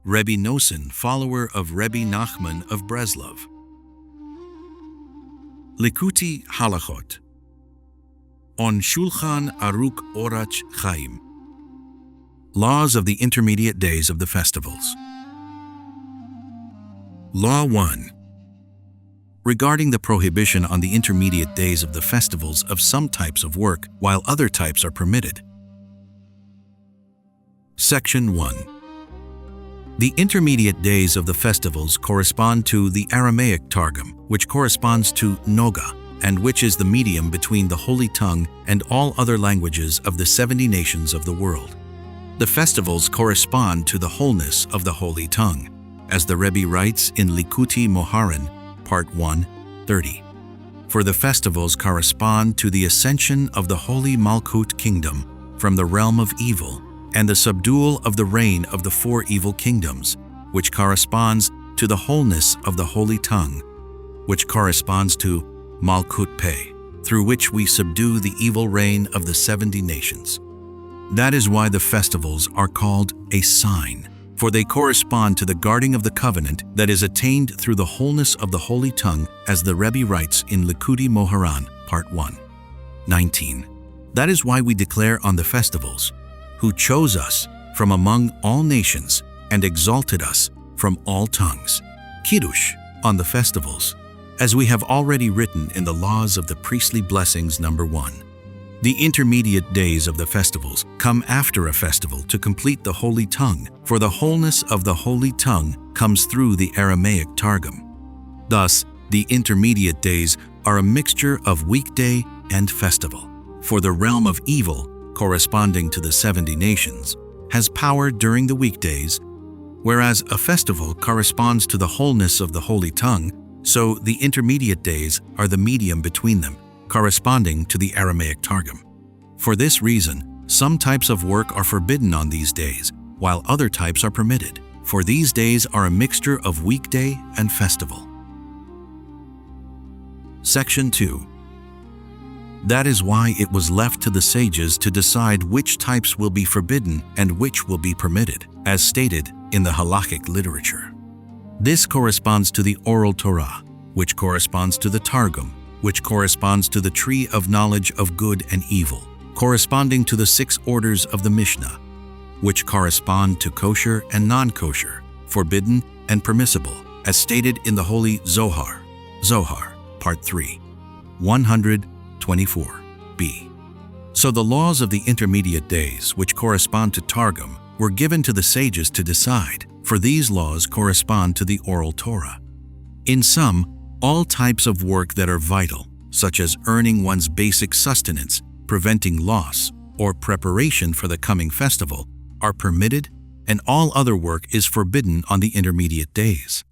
Rebbe Noson, follower of Rebbe Nachman of Breslov. Likutey Halakhot. On Shulchan Aruch Orach Chaim. Laws of the intermediate days of the festivals. Law 1. Regarding the prohibition on the intermediate days of the festivals of some types of work, while other types are permitted. Section 1. The intermediate days of the festivals correspond to the Aramaic Targum, which corresponds to Noga, and which is the medium between the Holy Tongue and all other languages of the 70 nations of the world. The festivals correspond to the wholeness of the Holy Tongue, as the Rebbe writes in Likutey Halakhot, Part 1, 30. For the festivals correspond to the ascension of the Holy Malkut Kingdom from the realm of evil, and the subdual of the reign of the 4 evil kingdoms, which corresponds to the wholeness of the Holy Tongue, which corresponds to Malkut Peh, through which we subdue the evil reign of the 70 nations. That is why the festivals are called a sign, for they correspond to the guarding of the covenant that is attained through the wholeness of the Holy Tongue, as the Rebbe writes in Likutey Halakhot, Part 1, 19. That is why we declare on the festivals, who chose us from among all nations and exalted us from all tongues. Kiddush on the festivals, as we have already written in the laws of the priestly blessings number 1. The intermediate days of the festivals come after a festival to complete the Holy Tongue, for the wholeness of the Holy Tongue comes through the Aramaic Targum. Thus, the intermediate days are a mixture of weekday and festival, for the realm of evil, corresponding to the 70 nations, has power during the weekdays, whereas a festival corresponds to the wholeness of the Holy Tongue, so the intermediate days are the medium between them, corresponding to the Aramaic Targum. For this reason, some types of work are forbidden on these days, while other types are permitted, for these days are a mixture of weekday and festival. Section 2. That is why it was left to the sages to decide which types will be forbidden and which will be permitted, as stated in the halakhic literature. This corresponds to the oral Torah, which corresponds to the Targum, which corresponds to the tree of knowledge of good and evil, corresponding to the 6 orders of the Mishnah, which correspond to kosher and non-kosher, forbidden and permissible, as stated in the Holy Zohar, Part 3, 124b. So the laws of the intermediate days, which correspond to Targum, were given to the sages to decide, for these laws correspond to the oral Torah. In sum, all types of work that are vital, such as earning one's basic sustenance, preventing loss, or preparation for the coming festival, are permitted, and all other work is forbidden on the intermediate days.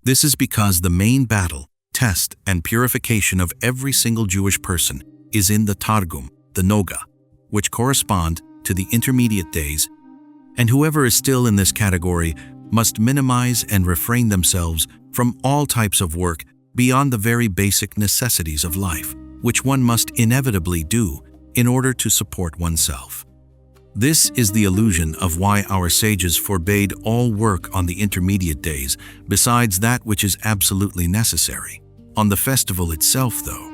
This is because the main battle, test, and purification of every single Jewish person is in the Targum, the Noga, which correspond to the intermediate days, and whoever is still in this category must minimize and refrain themselves from all types of work beyond the very basic necessities of life, which one must inevitably do in order to support oneself. This is the illusion of why our sages forbade all work on the intermediate days besides that which is absolutely necessary. On the festival itself, though,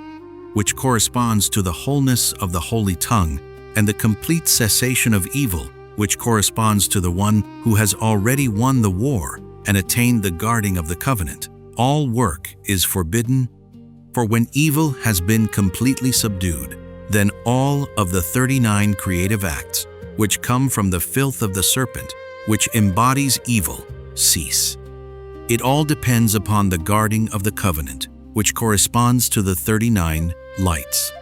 which corresponds to the wholeness of the Holy Tongue and the complete cessation of evil, which corresponds to the one who has already won the war and attained the guarding of the covenant, all work is forbidden, for when evil has been completely subdued, then all of the 39 creative acts, which come from the filth of the serpent, which embodies evil, cease. It all depends upon the guarding of the covenant, which corresponds to the 39 lights,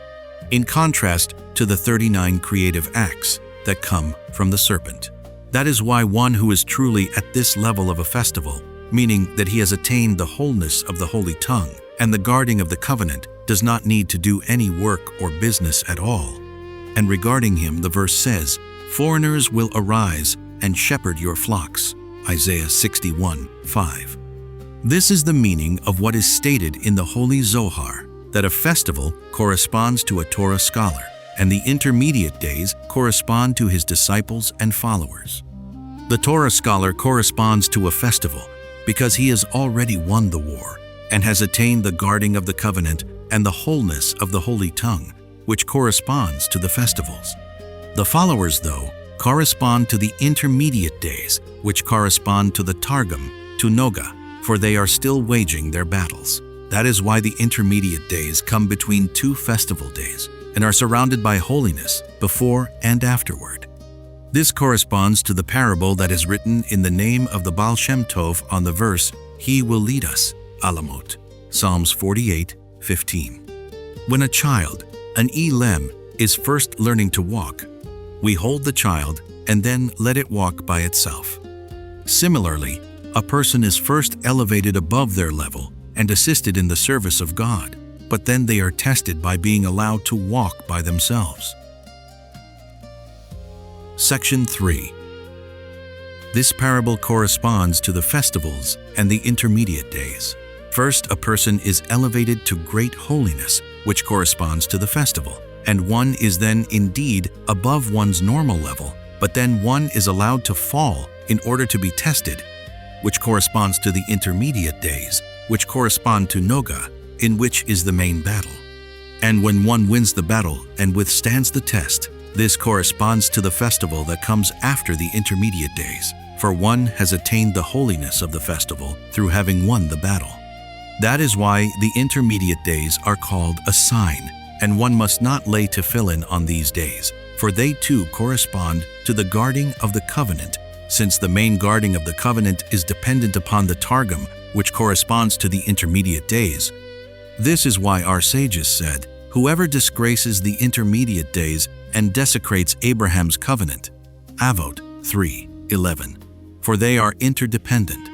in contrast to the 39 creative acts that come from the serpent. That is why one who is truly at this level of a festival, meaning that he has attained the wholeness of the Holy Tongue and the guarding of the covenant, does not need to do any work or business at all. And regarding him, the verse says, "Foreigners will arise and shepherd your flocks," Isaiah 61:5. This is the meaning of what is stated in the Holy Zohar, that a festival corresponds to a Torah scholar, and the intermediate days correspond to his disciples and followers. The Torah scholar corresponds to a festival because he has already won the war and has attained the guarding of the covenant and the wholeness of the holy tongue, which corresponds to the festivals. The followers, though, correspond to the intermediate days, which correspond to the Targum, to Noga, for they are still waging their battles. That is why the intermediate days come between two festival days and are surrounded by holiness before and afterward. This corresponds to the parable that is written in the name of the Baal Shem Tov on the verse, "He will lead us," Alamot, Psalms 48:15. When a child, an Elem, is first learning to walk, we hold the child and then let it walk by itself. Similarly, a person is first elevated above their level and assisted in the service of God, but then they are tested by being allowed to walk by themselves. Section 3. This parable corresponds to the festivals and the intermediate days. First, a person is elevated to great holiness, which corresponds to the festival, and one is then indeed above one's normal level, but then one is allowed to fall in order to be tested, which corresponds to the intermediate days, which correspond to Noga, in which is the main battle. And when one wins the battle and withstands the test, this corresponds to the festival that comes after the intermediate days, for one has attained the holiness of the festival through having won the battle. That is why the intermediate days are called a sign, and one must not lay tefillin on these days, for they too correspond to the guarding of the covenant, since the main guarding of the covenant is dependent upon the Targum, which corresponds to the intermediate days. This is why our sages said, "Whoever disgraces the intermediate days and desecrates Abraham's covenant," Avot 3:11, for they are interdependent.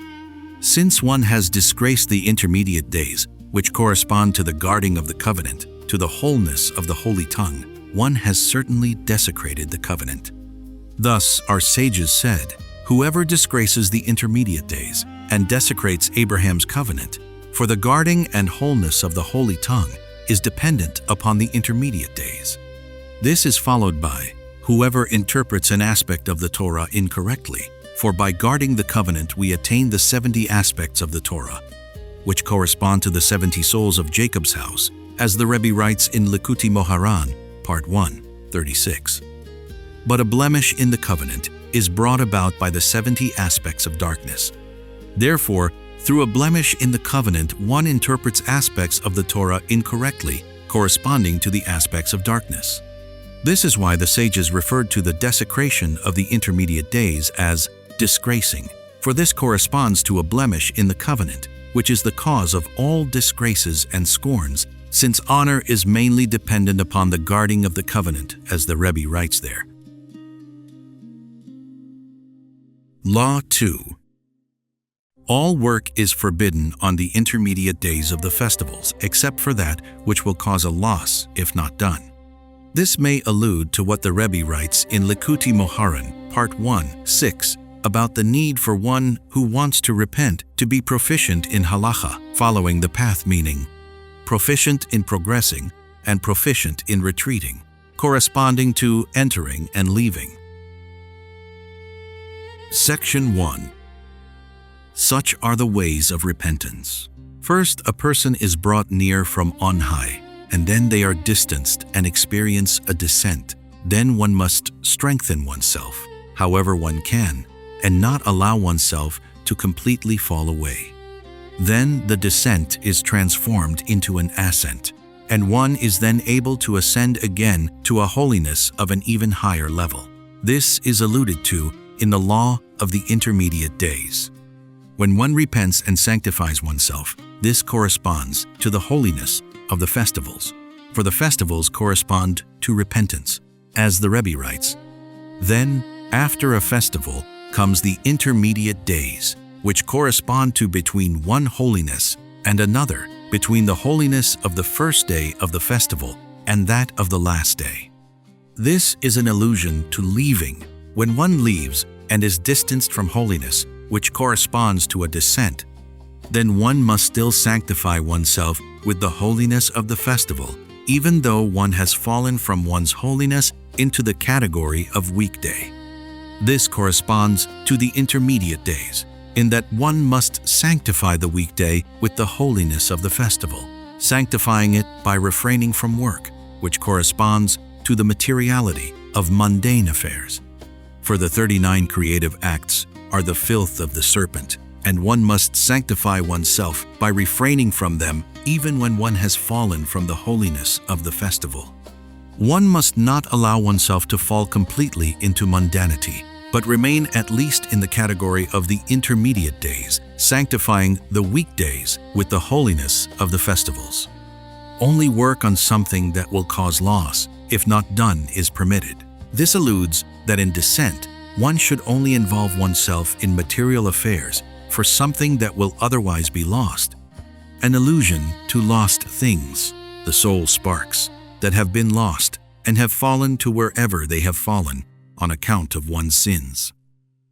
Since one has disgraced the intermediate days, which correspond to the guarding of the covenant, to the wholeness of the holy tongue, one has certainly desecrated the covenant. Thus, our sages said, "Whoever disgraces the intermediate days and desecrates Abraham's covenant, for the guarding and wholeness of the holy tongue is dependent upon the intermediate days." This is followed by, "Whoever interprets an aspect of the Torah incorrectly, for by guarding the covenant we attain the 70 aspects of the Torah, which correspond to the 70 souls of Jacob's house, as the Rebbe writes in Likutey Moharan, Part 1, 36. But a blemish in the covenant is brought about by the 70 aspects of darkness. Therefore, through a blemish in the covenant, one interprets aspects of the Torah incorrectly, corresponding to the aspects of darkness. This is why the sages referred to the desecration of the intermediate days as disgracing, for this corresponds to a blemish in the covenant, which is the cause of all disgraces and scorns, since honor is mainly dependent upon the guarding of the covenant, as the Rebbe writes there. Law 2. All work is forbidden on the intermediate days of the festivals, except for that which will cause a loss if not done. This may allude to what the Rebbe writes in Likutey Moharan, Part 1, 6, about the need for one who wants to repent to be proficient in halacha, following the path, meaning proficient in progressing and proficient in retreating, corresponding to entering and leaving. Section 1. Such are the ways of repentance. First, a person is brought near from on high, and then they are distanced and experience a descent. Then one must strengthen oneself, however one can, and not allow oneself to completely fall away. Then the descent is transformed into an ascent, and one is then able to ascend again to a holiness of an even higher level. This is alluded to in the law of the intermediate days. When one repents and sanctifies oneself, this corresponds to the holiness of the festivals, for the festivals correspond to repentance, as the Rebbe writes. Then, after a festival, comes the intermediate days, which correspond to between one holiness and another, between the holiness of the first day of the festival and that of the last day. This is an allusion to leaving. When one leaves and is distanced from holiness, which corresponds to a descent, then one must still sanctify oneself with the holiness of the festival, even though one has fallen from one's holiness into the category of weekday. This corresponds to the intermediate days, in that one must sanctify the weekday with the holiness of the festival, sanctifying it by refraining from work, which corresponds to the materiality of mundane affairs. For the 39 creative acts are the filth of the serpent, and one must sanctify oneself by refraining from them even when one has fallen from the holiness of the festival. One must not allow oneself to fall completely into mundanity, but remain at least in the category of the intermediate days, sanctifying the weekdays with the holiness of the festivals. Only work on something that will cause loss, if not done, is permitted. This alludes that in descent, one should only involve oneself in material affairs for something that will otherwise be lost. An allusion to lost things, the soul sparks, that have been lost and have fallen to wherever they have fallen on account of one's sins.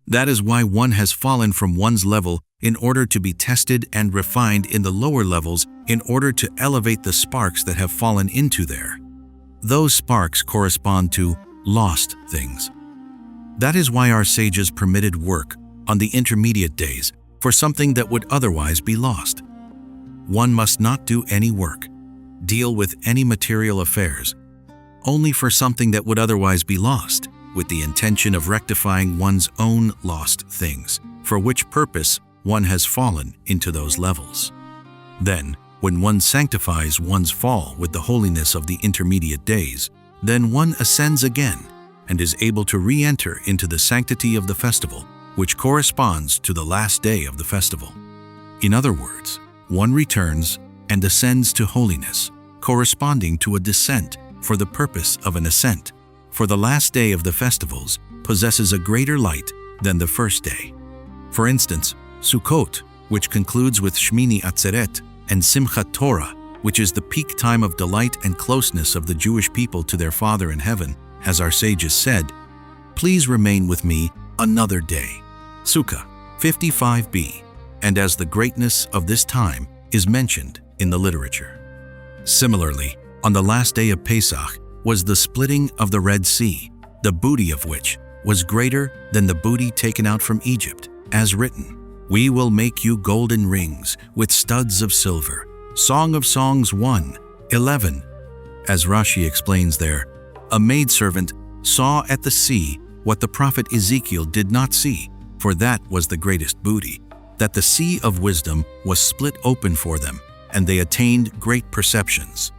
That is why one has fallen from one's level in order to be tested and refined in the lower levels in order to elevate the sparks that have fallen into there. Those sparks correspond to lost things. That is why our sages permitted work on the intermediate days for something that would otherwise be lost. One must not do any work, deal with any material affairs, only for something that would otherwise be lost, with the intention of rectifying one's own lost things, for which purpose one has fallen into those levels. Then, when one sanctifies one's fall with the holiness of the intermediate days, then one ascends again and is able to re-enter into the sanctity of the festival, which corresponds to the last day of the festival. In other words, one returns and ascends to holiness, corresponding to a descent for the purpose of an ascent, for the last day of the festivals possesses a greater light than the first day. For instance, Sukkot, which concludes with Shmini Atzeret, and Simchat Torah, which is the peak time of delight and closeness of the Jewish people to their Father in heaven, as our sages said, "Please remain with me another day." Sukkah 55b, and as the greatness of this time is mentioned in the literature. Similarly, on the last day of Pesach was the splitting of the Red Sea, the booty of which was greater than the booty taken out from Egypt, as written, "We will make you golden rings with studs of silver." Song of Songs 1:11. As Rashi explains there, a maidservant saw at the sea what the prophet Ezekiel did not see, for that was the greatest booty, that the sea of wisdom was split open for them, and they attained great perceptions.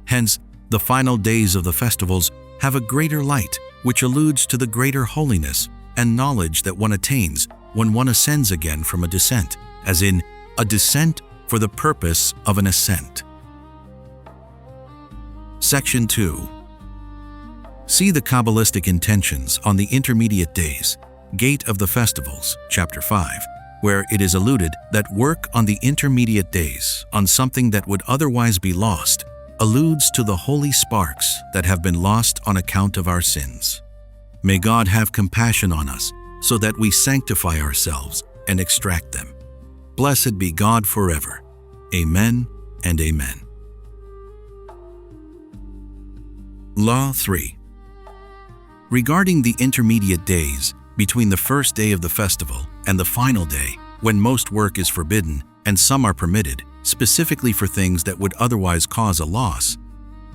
Hence, the final days of the festivals have a greater light, which alludes to the greater holiness and knowledge that one attains when one ascends again from a descent, as in a descent for the purpose of an ascent. Section 2. See the Kabbalistic intentions on the intermediate days, Gate of the Festivals, Chapter 5, where it is alluded that work on the intermediate days on something that would otherwise be lost alludes to the holy sparks that have been lost on account of our sins. May God have compassion on us so that we sanctify ourselves and extract them. Blessed be God forever. Amen and amen. Law 3. Regarding the intermediate days between the first day of the festival and the final day, when most work is forbidden and some are permitted, specifically for things that would otherwise cause a loss,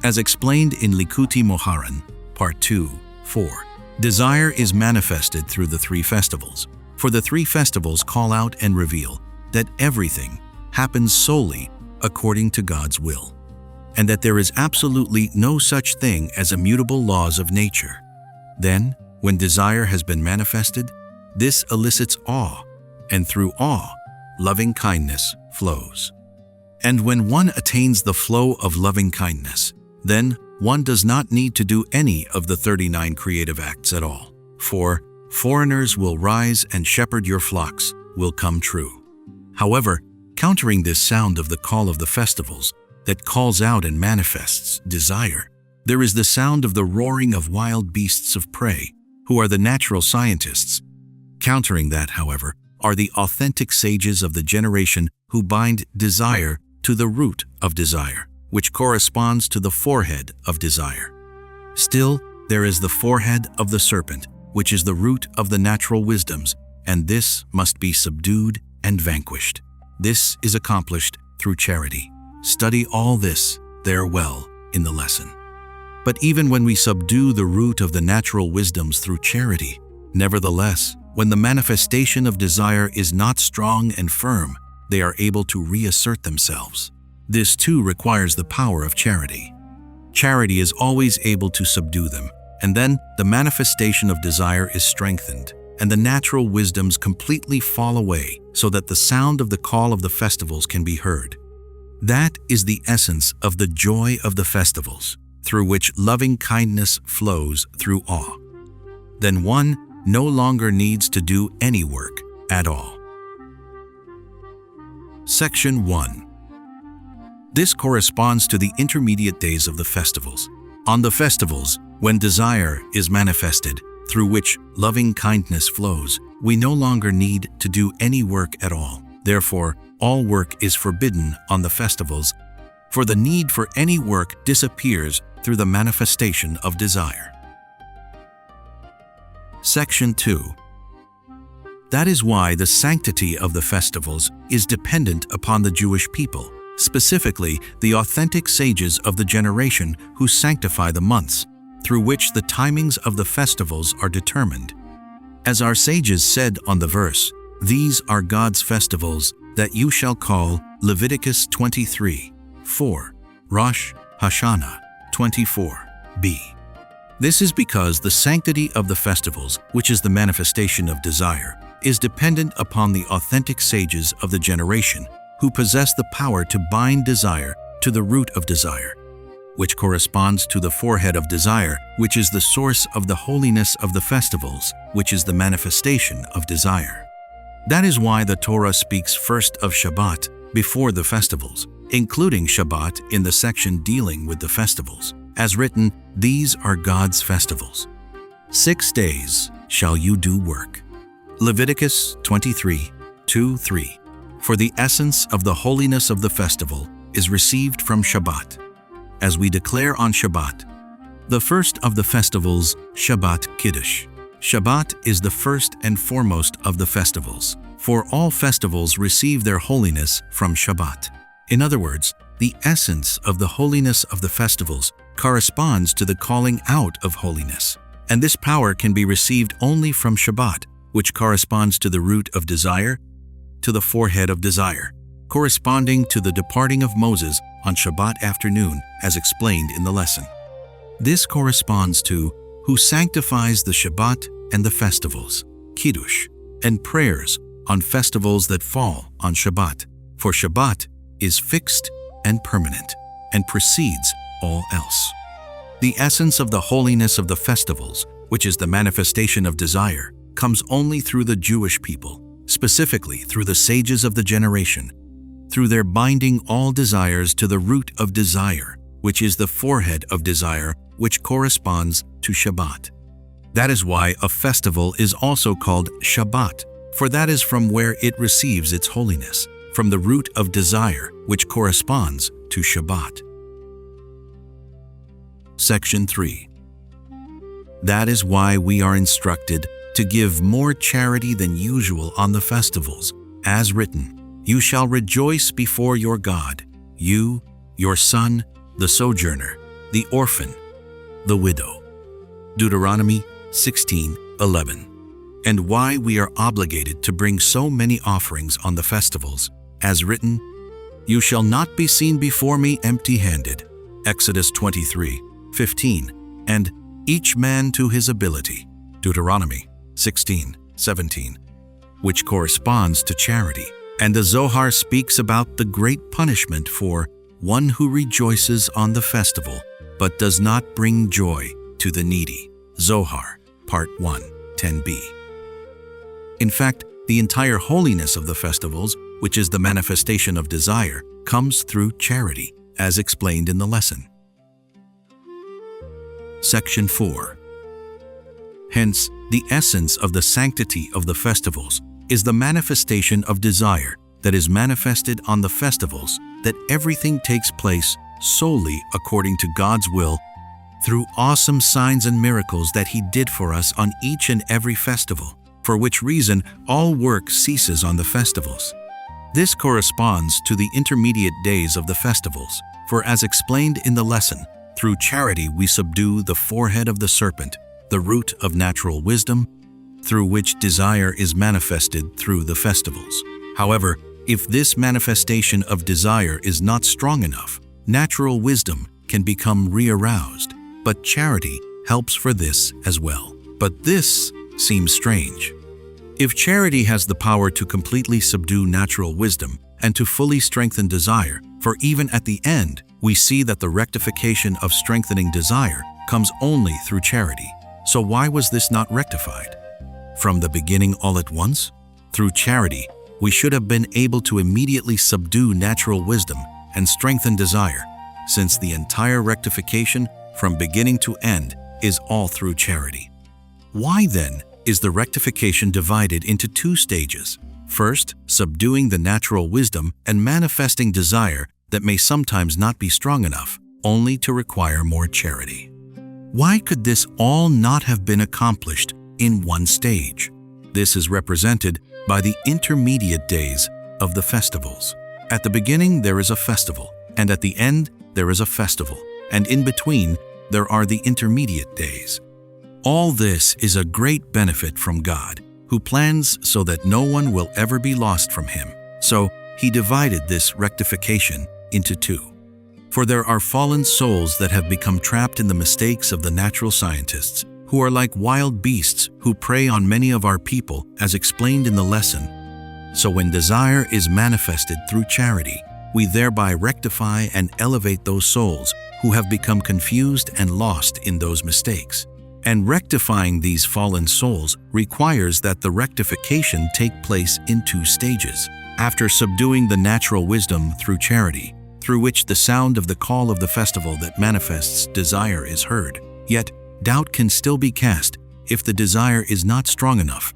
as explained in Likutey Halakhot, Part 2, 4, desire is manifested through the three festivals, for the three festivals call out and reveal that everything happens solely according to God's will, and that there is absolutely no such thing as immutable laws of nature. Then, when desire has been manifested, this elicits awe, and through awe, loving kindness flows. And when one attains the flow of loving kindness, then one does not need to do any of the 39 creative acts at all, for foreigners will rise and shepherd your flocks will come true. However, countering this sound of the call of the festivals that calls out and manifests desire, there is the sound of the roaring of wild beasts of prey, who are the natural scientists. Countering that, however, are the authentic sages of the generation who bind desire to the root of desire, which corresponds to the forehead of desire. Still, there is the forehead of the serpent, which is the root of the natural wisdoms, and this must be subdued and vanquished. This is accomplished through charity. Study all this there well in the lesson. But even when we subdue the root of the natural wisdoms through charity, nevertheless, when the manifestation of desire is not strong and firm, they are able to reassert themselves. This too requires the power of charity. Charity is always able to subdue them, and then the manifestation of desire is strengthened, and the natural wisdoms completely fall away so that the sound of the call of the festivals can be heard. That is the essence of the joy of the festivals, through which loving kindness flows through awe. Then one no longer needs to do any work at all. Section 1. This corresponds to the intermediate days of the festivals. On the festivals, when desire is manifested, through which loving kindness flows, we no longer need to do any work at all. Therefore, all work is forbidden on the festivals, for the need for any work disappears through the manifestation of desire. Section 2. That is why the sanctity of the festivals is dependent upon the Jewish people, specifically the authentic sages of the generation who sanctify the months, through which the timings of the festivals are determined. As our sages said on the verse, "These are God's festivals that you shall call," Leviticus 23:4, Rosh Hashanah 24b. This is because the sanctity of the festivals, which is the manifestation of desire, is dependent upon the authentic sages of the generation who possess the power to bind desire to the root of desire, which corresponds to the forehead of desire, which is the source of the holiness of the festivals, which is the manifestation of desire. That is why the Torah speaks first of Shabbat before the festivals, including Shabbat in the section dealing with the festivals. As written, "These are God's festivals. 6 days shall you do work." Leviticus 23:2-3. For the essence of the holiness of the festival is received from Shabbat. As we declare on Shabbat, the first of the festivals, Shabbat Kiddush. Shabbat is the first and foremost of the festivals, for all festivals receive their holiness from Shabbat. In other words, the essence of the holiness of the festivals corresponds to the calling out of holiness, and this power can be received only from Shabbat, which corresponds to the root of desire, to the forehead of desire, corresponding to the departing of Moses on Shabbat afternoon, as explained in the lesson. This corresponds to who sanctifies the Shabbat and the festivals, Kiddush, and prayers on festivals that fall on Shabbat, for Shabbat is fixed and permanent, and precedes all else. The essence of the holiness of the festivals, which is the manifestation of desire, comes only through the Jewish people, specifically through the sages of the generation, through their binding all desires to the root of desire, which is the forehead of desire, which corresponds to Shabbat. That is why a festival is also called Shabbat, for that is from where it receives its holiness, from the root of desire, which corresponds to Shabbat. Section 3. That is why we are instructed to give more charity than usual on the festivals, as written, "You shall rejoice before your God, you, your son, the sojourner, the orphan, the widow." Deuteronomy 16:11. And why we are obligated to bring so many offerings on the festivals, as written, "You shall not be seen before me empty-handed." Exodus 23:15, and "each man to his ability." Deuteronomy 16:17, which corresponds to charity. And the Zohar speaks about the great punishment for one who rejoices on the festival, but does not bring joy to the needy. Zohar, Part 1, 10b. In fact, the entire holiness of the festivals, which is the manifestation of desire, comes through charity, as explained in the lesson. Section 4. Hence, the essence of the sanctity of the festivals is the manifestation of desire that is manifested on the festivals, that everything takes place solely according to God's will through awesome signs and miracles that He did for us on each and every festival, for which reason all work ceases on the festivals. This corresponds to the intermediate days of the festivals, for as explained in the lesson, through charity we subdue the forehead of the serpent, the root of natural wisdom, through which desire is manifested through the festivals. However, if this manifestation of desire is not strong enough, natural wisdom can become re-aroused, but charity helps for this as well. But this seems strange. If charity has the power to completely subdue natural wisdom and to fully strengthen desire, for even at the end, we see that the rectification of strengthening desire comes only through charity. So why was this not rectified from the beginning all at once? Through charity, we should have been able to immediately subdue natural wisdom and strengthen desire, since the entire rectification from beginning to end is all through charity. Why then is the rectification divided into two stages? First, subduing the natural wisdom and manifesting desire that may sometimes not be strong enough, only to require more charity. Why could this all not have been accomplished in one stage? This is represented by the intermediate days of the festivals. At the beginning there is a festival, and at the end there is a festival, and in between there are the intermediate days. All this is a great benefit from God, who plans so that no one will ever be lost from Him. So He divided this rectification into two. For there are fallen souls that have become trapped in the mistakes of the natural scientists, who are like wild beasts who prey on many of our people, as explained in the lesson. So when desire is manifested through charity, we thereby rectify and elevate those souls who have become confused and lost in those mistakes. And rectifying these fallen souls requires that the rectification take place in two stages. After subduing the natural wisdom through charity, through which the sound of the call of the festival that manifests desire is heard, yet doubt can still be cast if the desire is not strong enough.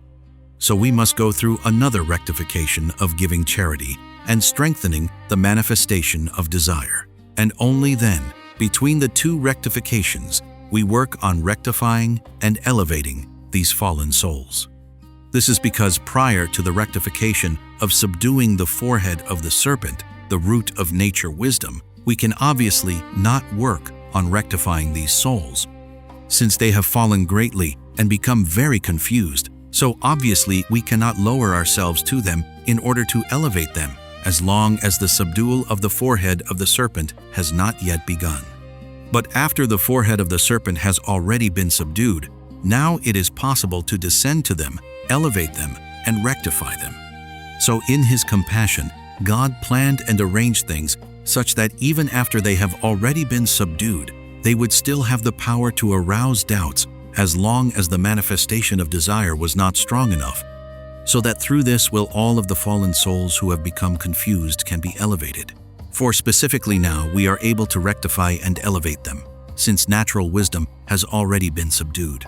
So we must go through another rectification of giving charity and strengthening the manifestation of desire. And only then, between the two rectifications, we work on rectifying and elevating these fallen souls. This is because prior to the rectification of subduing the forehead of the serpent, the root of nature wisdom, we can obviously not work on rectifying these souls, since they have fallen greatly and become very confused. So obviously we cannot lower ourselves to them in order to elevate them, as long as the subdual of the forehead of the serpent has not yet begun. But after the forehead of the serpent has already been subdued, now it is possible to descend to them, elevate them, and rectify them. So in His compassion, God planned and arranged things such that even after they have already been subdued, they would still have the power to arouse doubts as long as the manifestation of desire was not strong enough, so that through this will all of the fallen souls who have become confused can be elevated. For specifically now we are able to rectify and elevate them, since natural wisdom has already been subdued.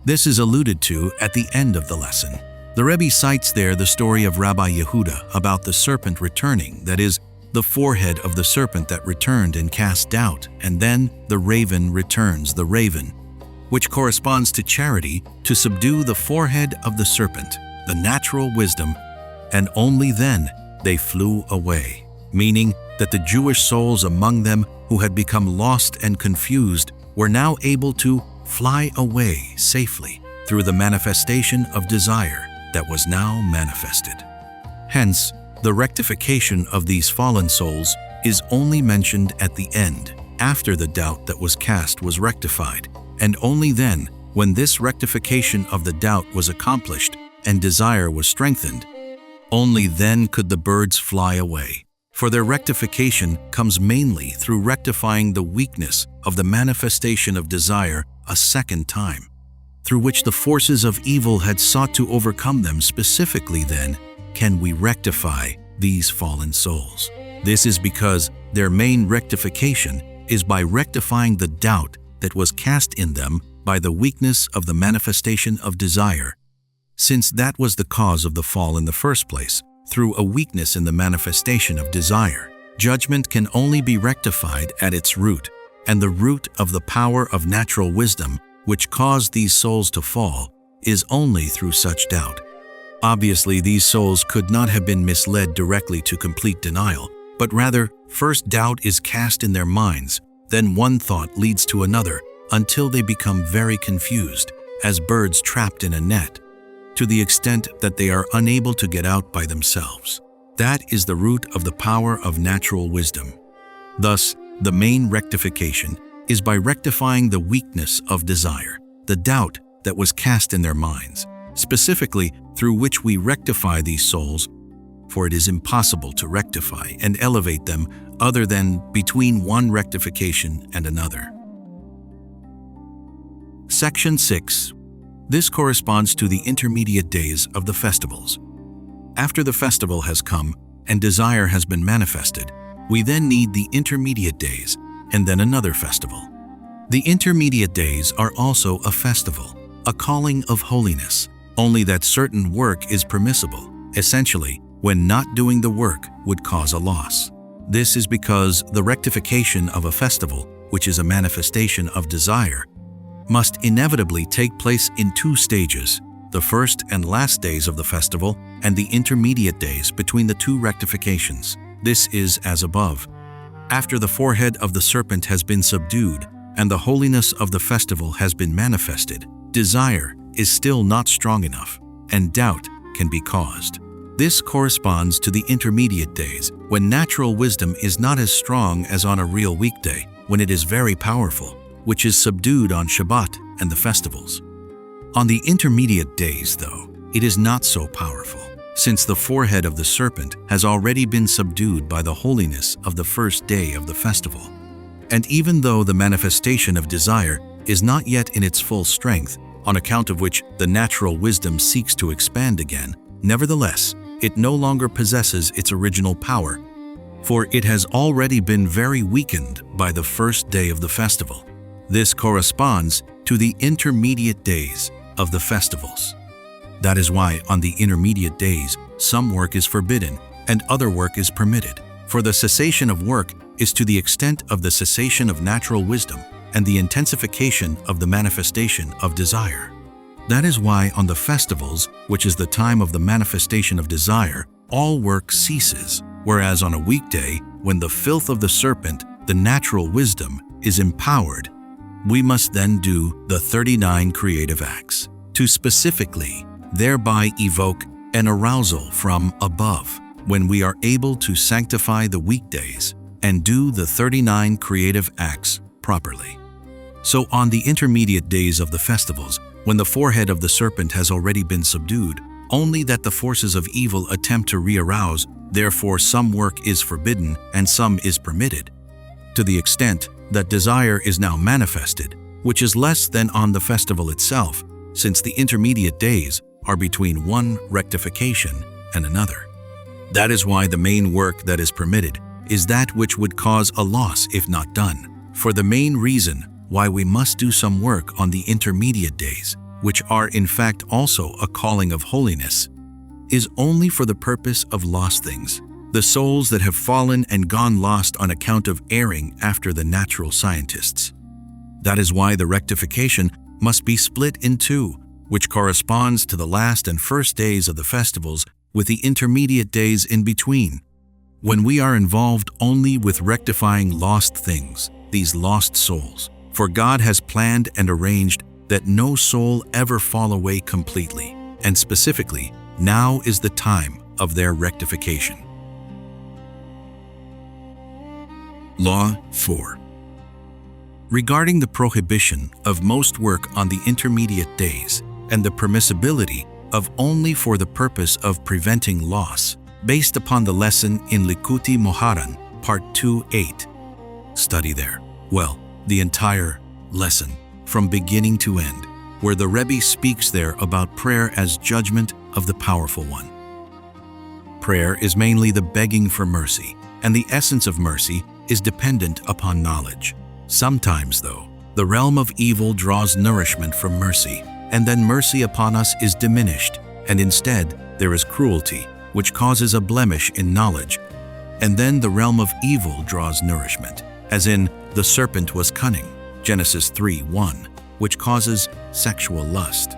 This is alluded to at the end of the lesson. The Rebbe cites there the story of Rabbi Yehuda about the serpent returning, that is, the forehead of the serpent that returned and cast doubt, and then the raven returns the raven, which corresponds to charity, to subdue the forehead of the serpent, the natural wisdom, and only then they flew away, meaning that the Jewish souls among them who had become lost and confused were now able to fly away safely through the manifestation of desire that was now manifested. Hence, the rectification of these fallen souls is only mentioned at the end, after the doubt that was cast was rectified, and only then, when this rectification of the doubt was accomplished and desire was strengthened, only then could the birds fly away. For their rectification comes mainly through rectifying the weakness of the manifestation of desire a second time, through which the forces of evil had sought to overcome them. Specifically then, can we rectify these fallen souls. This is because their main rectification is by rectifying the doubt that was cast in them by the weakness of the manifestation of desire, since that was the cause of the fall in the first place. Through a weakness in the manifestation of desire, judgment can only be rectified at its root, and the root of the power of natural wisdom which caused these souls to fall is only through such doubt. Obviously, these souls could not have been misled directly to complete denial, but rather, first doubt is cast in their minds, then one thought leads to another until they become very confused, as birds trapped in a net, to the extent that they are unable to get out by themselves. That is the root of the power of natural wisdom. Thus, the main rectification is by rectifying the weakness of desire, the doubt that was cast in their minds, specifically through which we rectify these souls, for it is impossible to rectify and elevate them other than between one rectification and another. Section 6. This corresponds to the intermediate days of the festivals. After the festival has come and desire has been manifested, we then need the intermediate days and then another festival. The intermediate days are also a festival, a calling of holiness, only that certain work is permissible, essentially, when not doing the work would cause a loss. This is because the rectification of a festival, which is a manifestation of desire, must inevitably take place in two stages, the first and last days of the festival and the intermediate days between the two rectifications. This is as above. After the forehead of the serpent has been subdued and the holiness of the festival has been manifested, desire is still not strong enough, and doubt can be caused. This corresponds to the intermediate days, when natural wisdom is not as strong as on a real weekday, when it is very powerful, which is subdued on Shabbat and the festivals. On the intermediate days, though, it is not so powerful, since the forehead of the serpent has already been subdued by the holiness of the first day of the festival. And even though the manifestation of desire is not yet in its full strength, on account of which the natural wisdom seeks to expand again, nevertheless, it no longer possesses its original power, for it has already been very weakened by the first day of the festival. This corresponds to the intermediate days of the festivals. That is why on the intermediate days, some work is forbidden and other work is permitted, for the cessation of work is to the extent of the cessation of natural wisdom and the intensification of the manifestation of desire. That is why on the festivals, which is the time of the manifestation of desire, all work ceases, whereas on a weekday, when the filth of the serpent, the natural wisdom, is empowered, we must then do the 39 creative acts, to specifically thereby evoke an arousal from above, when we are able to sanctify the weekdays and do the 39 creative acts properly. So on the intermediate days of the festivals, when the forehead of the serpent has already been subdued, only that the forces of evil attempt to re-arouse, therefore some work is forbidden and some is permitted, to the extent that desire is now manifested, which is less than on the festival itself, since the intermediate days are between one rectification and another. That is why the main work that is permitted is that which would cause a loss if not done, for the main reason why we must do some work on the intermediate days, which are in fact also a calling of holiness, is only for the purpose of lost things, the souls that have fallen and gone lost on account of erring after the natural scientists. That is why the rectification must be split in two, which corresponds to the last and first days of the festivals with the intermediate days in between, when we are involved only with rectifying lost things, these lost souls. For God has planned and arranged that no soul ever fall away completely, and specifically, now is the time of their rectification. Law 4. Regarding the prohibition of most work on the intermediate days and the permissibility of only for the purpose of preventing loss, based upon the lesson in Likutey Halakhot, Part 2.8. Study there. Well, the entire lesson, from beginning to end, where the Rebbe speaks there about prayer as judgment of the Powerful One. Prayer is mainly the begging for mercy, and the essence of mercy is dependent upon knowledge. Sometimes, though, the realm of evil draws nourishment from mercy, and then mercy upon us is diminished, and instead there is cruelty, which causes a blemish in knowledge, and then the realm of evil draws nourishment, as in, the serpent was cunning, Genesis 3:1, which causes sexual lust.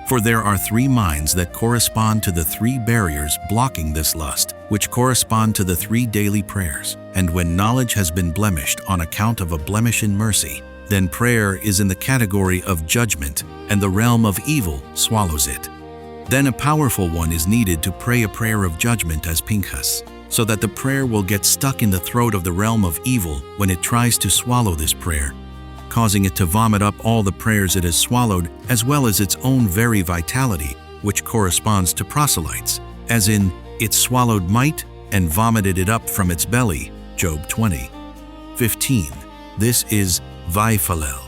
For there are 3 minds that correspond to the 3 barriers blocking this lust, which correspond to the 3 daily prayers. And when knowledge has been blemished on account of a blemish in mercy, then prayer is in the category of judgment, and the realm of evil swallows it. Then a powerful one is needed to pray a prayer of judgment as Pinchas, so that the prayer will get stuck in the throat of the realm of evil when it tries to swallow this prayer, causing it to vomit up all the prayers it has swallowed, as well as its own very vitality, which corresponds to proselytes, as in, it swallowed might and vomited it up from its belly, Job 20:15. This is Vaiphalel,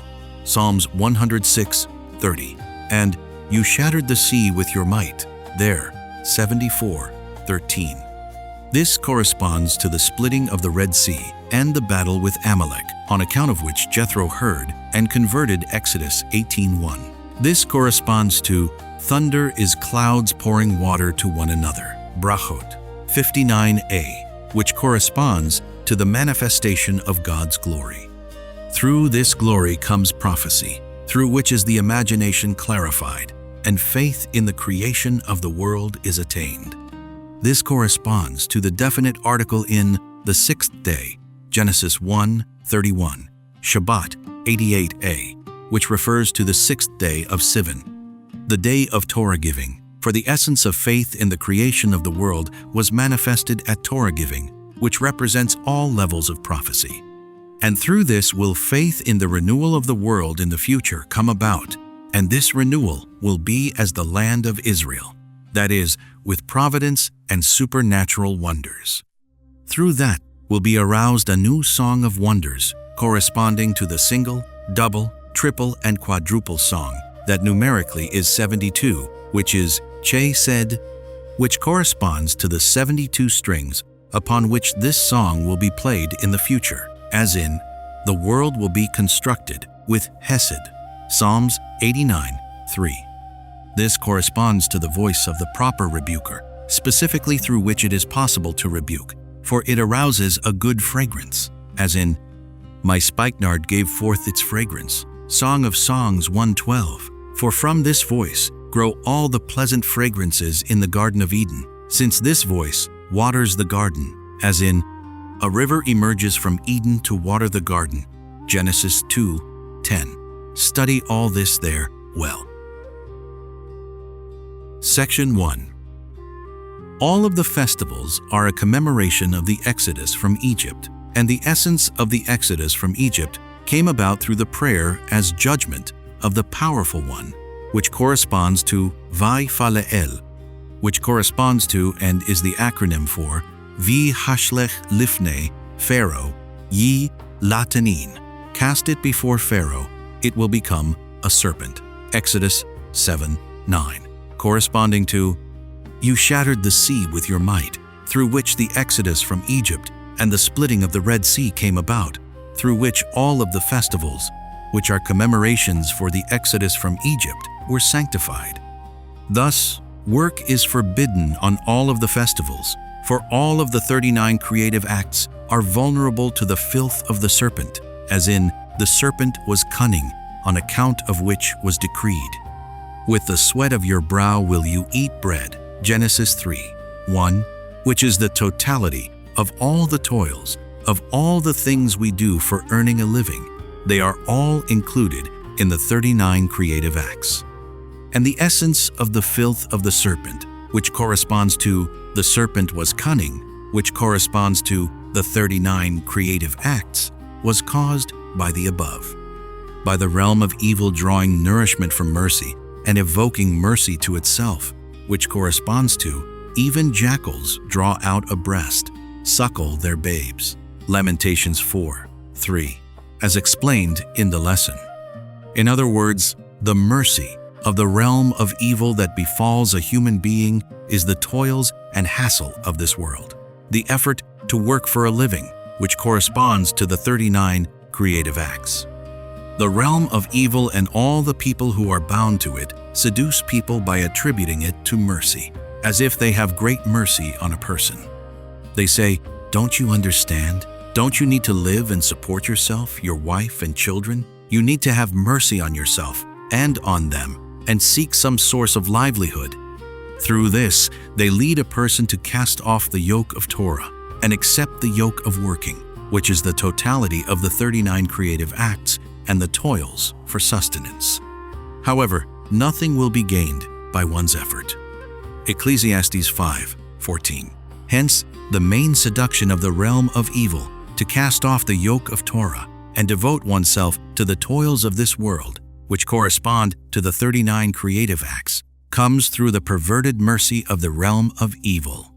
Psalms 106:30, and you shattered the sea with your might, there, 74:13. This corresponds to the splitting of the Red Sea and the battle with Amalek, on account of which Jethro heard and converted Exodus 18:1. This corresponds to thunder is clouds pouring water to one another, Brachot 59a, which corresponds to the manifestation of God's glory. Through this glory comes prophecy, through which is the imagination clarified, and faith in the creation of the world is attained. This corresponds to the definite article in the 6th day, Genesis 1:31, Shabbat 88a, which refers to the 6th day of Sivan, the day of Torah giving, for the essence of faith in the creation of the world was manifested at Torah giving, which represents all levels of prophecy. And through this will faith in the renewal of the world in the future come about, and this renewal will be as the land of Israel, that is, with providence and supernatural wonders. Through that will be aroused a new song of wonders, corresponding to the single, double, triple, and quadruple song, that numerically is 72, which is Chesed, which corresponds to the 72 strings upon which this song will be played in the future, as in, the world will be constructed with Hesed, Psalms 89:3. This corresponds to the voice of the proper rebuker, specifically through which it is possible to rebuke, for it arouses a good fragrance, as in, my spikenard gave forth its fragrance, Song of Songs 1:12. For from this voice grow all the pleasant fragrances in the Garden of Eden, since this voice waters the garden, as in, a river emerges from Eden to water the garden, Genesis 2:10. Study all this there well. Section 1. All of the festivals are a commemoration of the Exodus from Egypt, and the essence of the Exodus from Egypt came about through the prayer as judgment of the Powerful One, which corresponds to Vaiphalel, which corresponds to and is the acronym for Vi Hashlech Lifnei Pharaoh Yi Latanin. Cast it before Pharaoh, it will become a serpent. Exodus 7:9. Corresponding to you shattered the sea with your might, through which the exodus from Egypt and the splitting of the Red Sea came about, through which all of the festivals, which are commemorations for the exodus from Egypt, were sanctified. Thus, work is forbidden on all of the festivals, for all of the 39 creative acts are vulnerable to the filth of the serpent, as in, the serpent was cunning, on account of which was decreed. With the sweat of your brow will you eat bread, Genesis 3:1, which is the totality of all the toils, of all the things we do for earning a living. They are all included in the 39 creative acts. And the essence of the filth of the serpent, which corresponds to the serpent was cunning, which corresponds to the 39 creative acts, was caused by the above, by the realm of evil drawing nourishment from mercy and evoking mercy to itself, which corresponds to even jackals draw out a breast, suckle their babes. Lamentations 4:3, as explained in the lesson. In other words, the mercy of the realm of evil that befalls a human being is the toils and hassle of this world, the effort to work for a living, which corresponds to the 39 creative acts. The realm of evil and all the people who are bound to it seduce people by attributing it to mercy, as if they have great mercy on a person. They say, "Don't you understand? Don't you need to live and support yourself, your wife and children? You need to have mercy on yourself and on them, and seek some source of livelihood. Through this, they lead a person to cast off the yoke of Torah and accept the yoke of working, which is the totality of the 39 creative acts and the toils for sustenance. However, nothing will be gained by one's effort. Ecclesiastes 5:14. Hence, the main seduction of the realm of evil, to cast off the yoke of Torah and devote oneself to the toils of this world, which correspond to the 39 creative acts, comes through the perverted mercy of the realm of evil.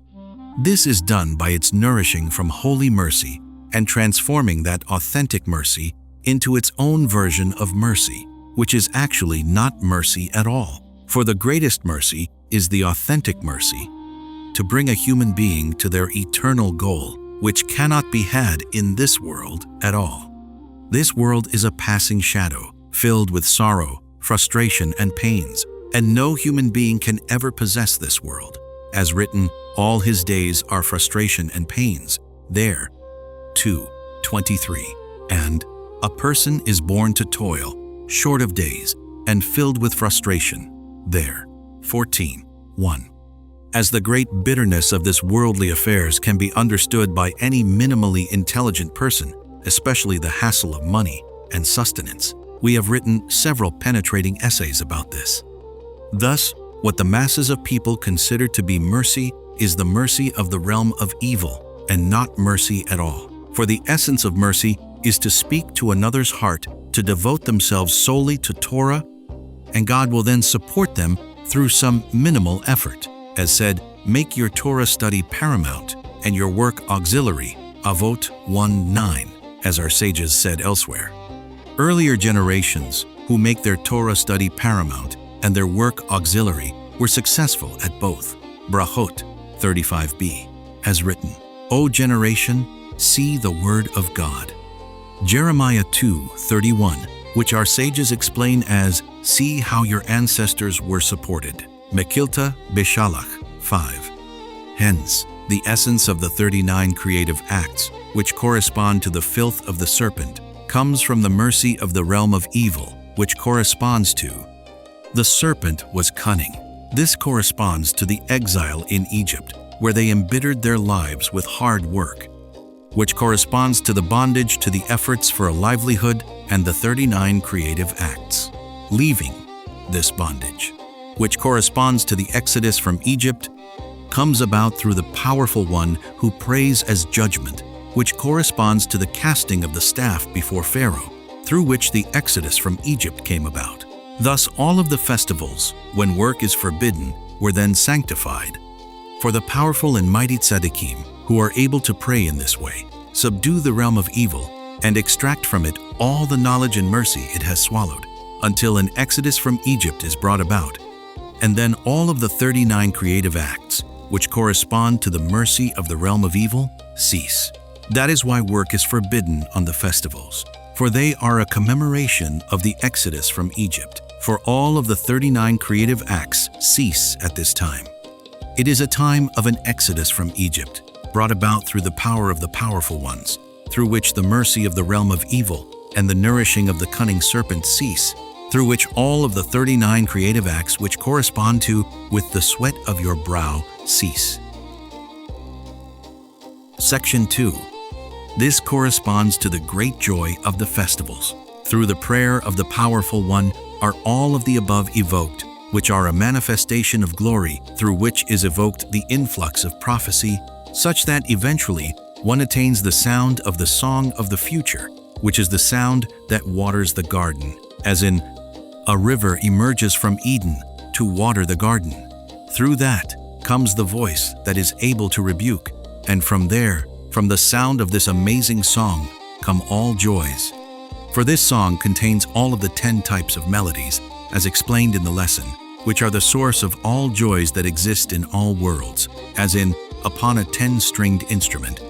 This is done by its nourishing from holy mercy and transforming that authentic mercy into its own version of mercy, which is actually not mercy at all. For the greatest mercy is the authentic mercy, to bring a human being to their eternal goal, which cannot be had in this world at all. This world is a passing shadow, filled with sorrow, frustration, and pains, and no human being can ever possess this world. As written, all his days are frustration and pains. There, 2:23. And a person is born to toil, short of days, and filled with frustration. There, 14:1. As the great bitterness of this worldly affairs can be understood by any minimally intelligent person, especially the hassle of money and sustenance, we have written several penetrating essays about this. Thus, what the masses of people consider to be mercy is the mercy of the realm of evil, and not mercy at all. For the essence of mercy is to speak to another's heart, to devote themselves solely to Torah, and God will then support them through some minimal effort. As said, make your Torah study paramount and your work auxiliary, Avot 1:9, as our sages said elsewhere. Earlier generations who make their Torah study paramount and their work auxiliary were successful at both. Brachot 35b, as written, O generation, see the word of God. Jeremiah 2:31, which our sages explain as, see how your ancestors were supported. Mekilta Beshalach 5. Hence, the essence of the 39 creative acts, which correspond to the filth of the serpent, comes from the mercy of the realm of evil, which corresponds to the serpent was cunning. This corresponds to the exile in Egypt, where they embittered their lives with hard work, which corresponds to the bondage to the efforts for a livelihood and the 39 creative acts. Leaving this bondage, which corresponds to the exodus from Egypt, comes about through the powerful one who prays as judgment, which corresponds to the casting of the staff before Pharaoh, through which the exodus from Egypt came about. Thus all of the festivals, when work is forbidden, were then sanctified. For the powerful and mighty tzaddikim, who are able to pray in this way, subdue the realm of evil and extract from it all the knowledge and mercy it has swallowed, until an exodus from Egypt is brought about, and then all of the 39 creative acts, which correspond to the mercy of the realm of evil, cease. That is why work is forbidden on the festivals, for they are a commemoration of the exodus from Egypt. For all of the 39 creative acts cease at this time. It is a time of an exodus from Egypt, brought about through the power of the powerful ones, through which the mercy of the realm of evil and the nourishing of the cunning serpent cease, through which all of the 39 creative acts which correspond to with the sweat of your brow cease. Section 2. This corresponds to the great joy of the festivals. Through the prayer of the powerful one are all of the above evoked, which are a manifestation of glory, through which is evoked the influx of prophecy, such that eventually one attains the sound of the song of the future, which is the sound that waters the garden, as in, a river emerges from Eden to water the garden. Through that comes the voice that is able to rebuke, and from there, from the sound of this amazing song, come all joys. For this song contains all of the 10 types of melodies, as explained in the lesson, which are the source of all joys that exist in all worlds, as in, upon a 10-stringed instrument,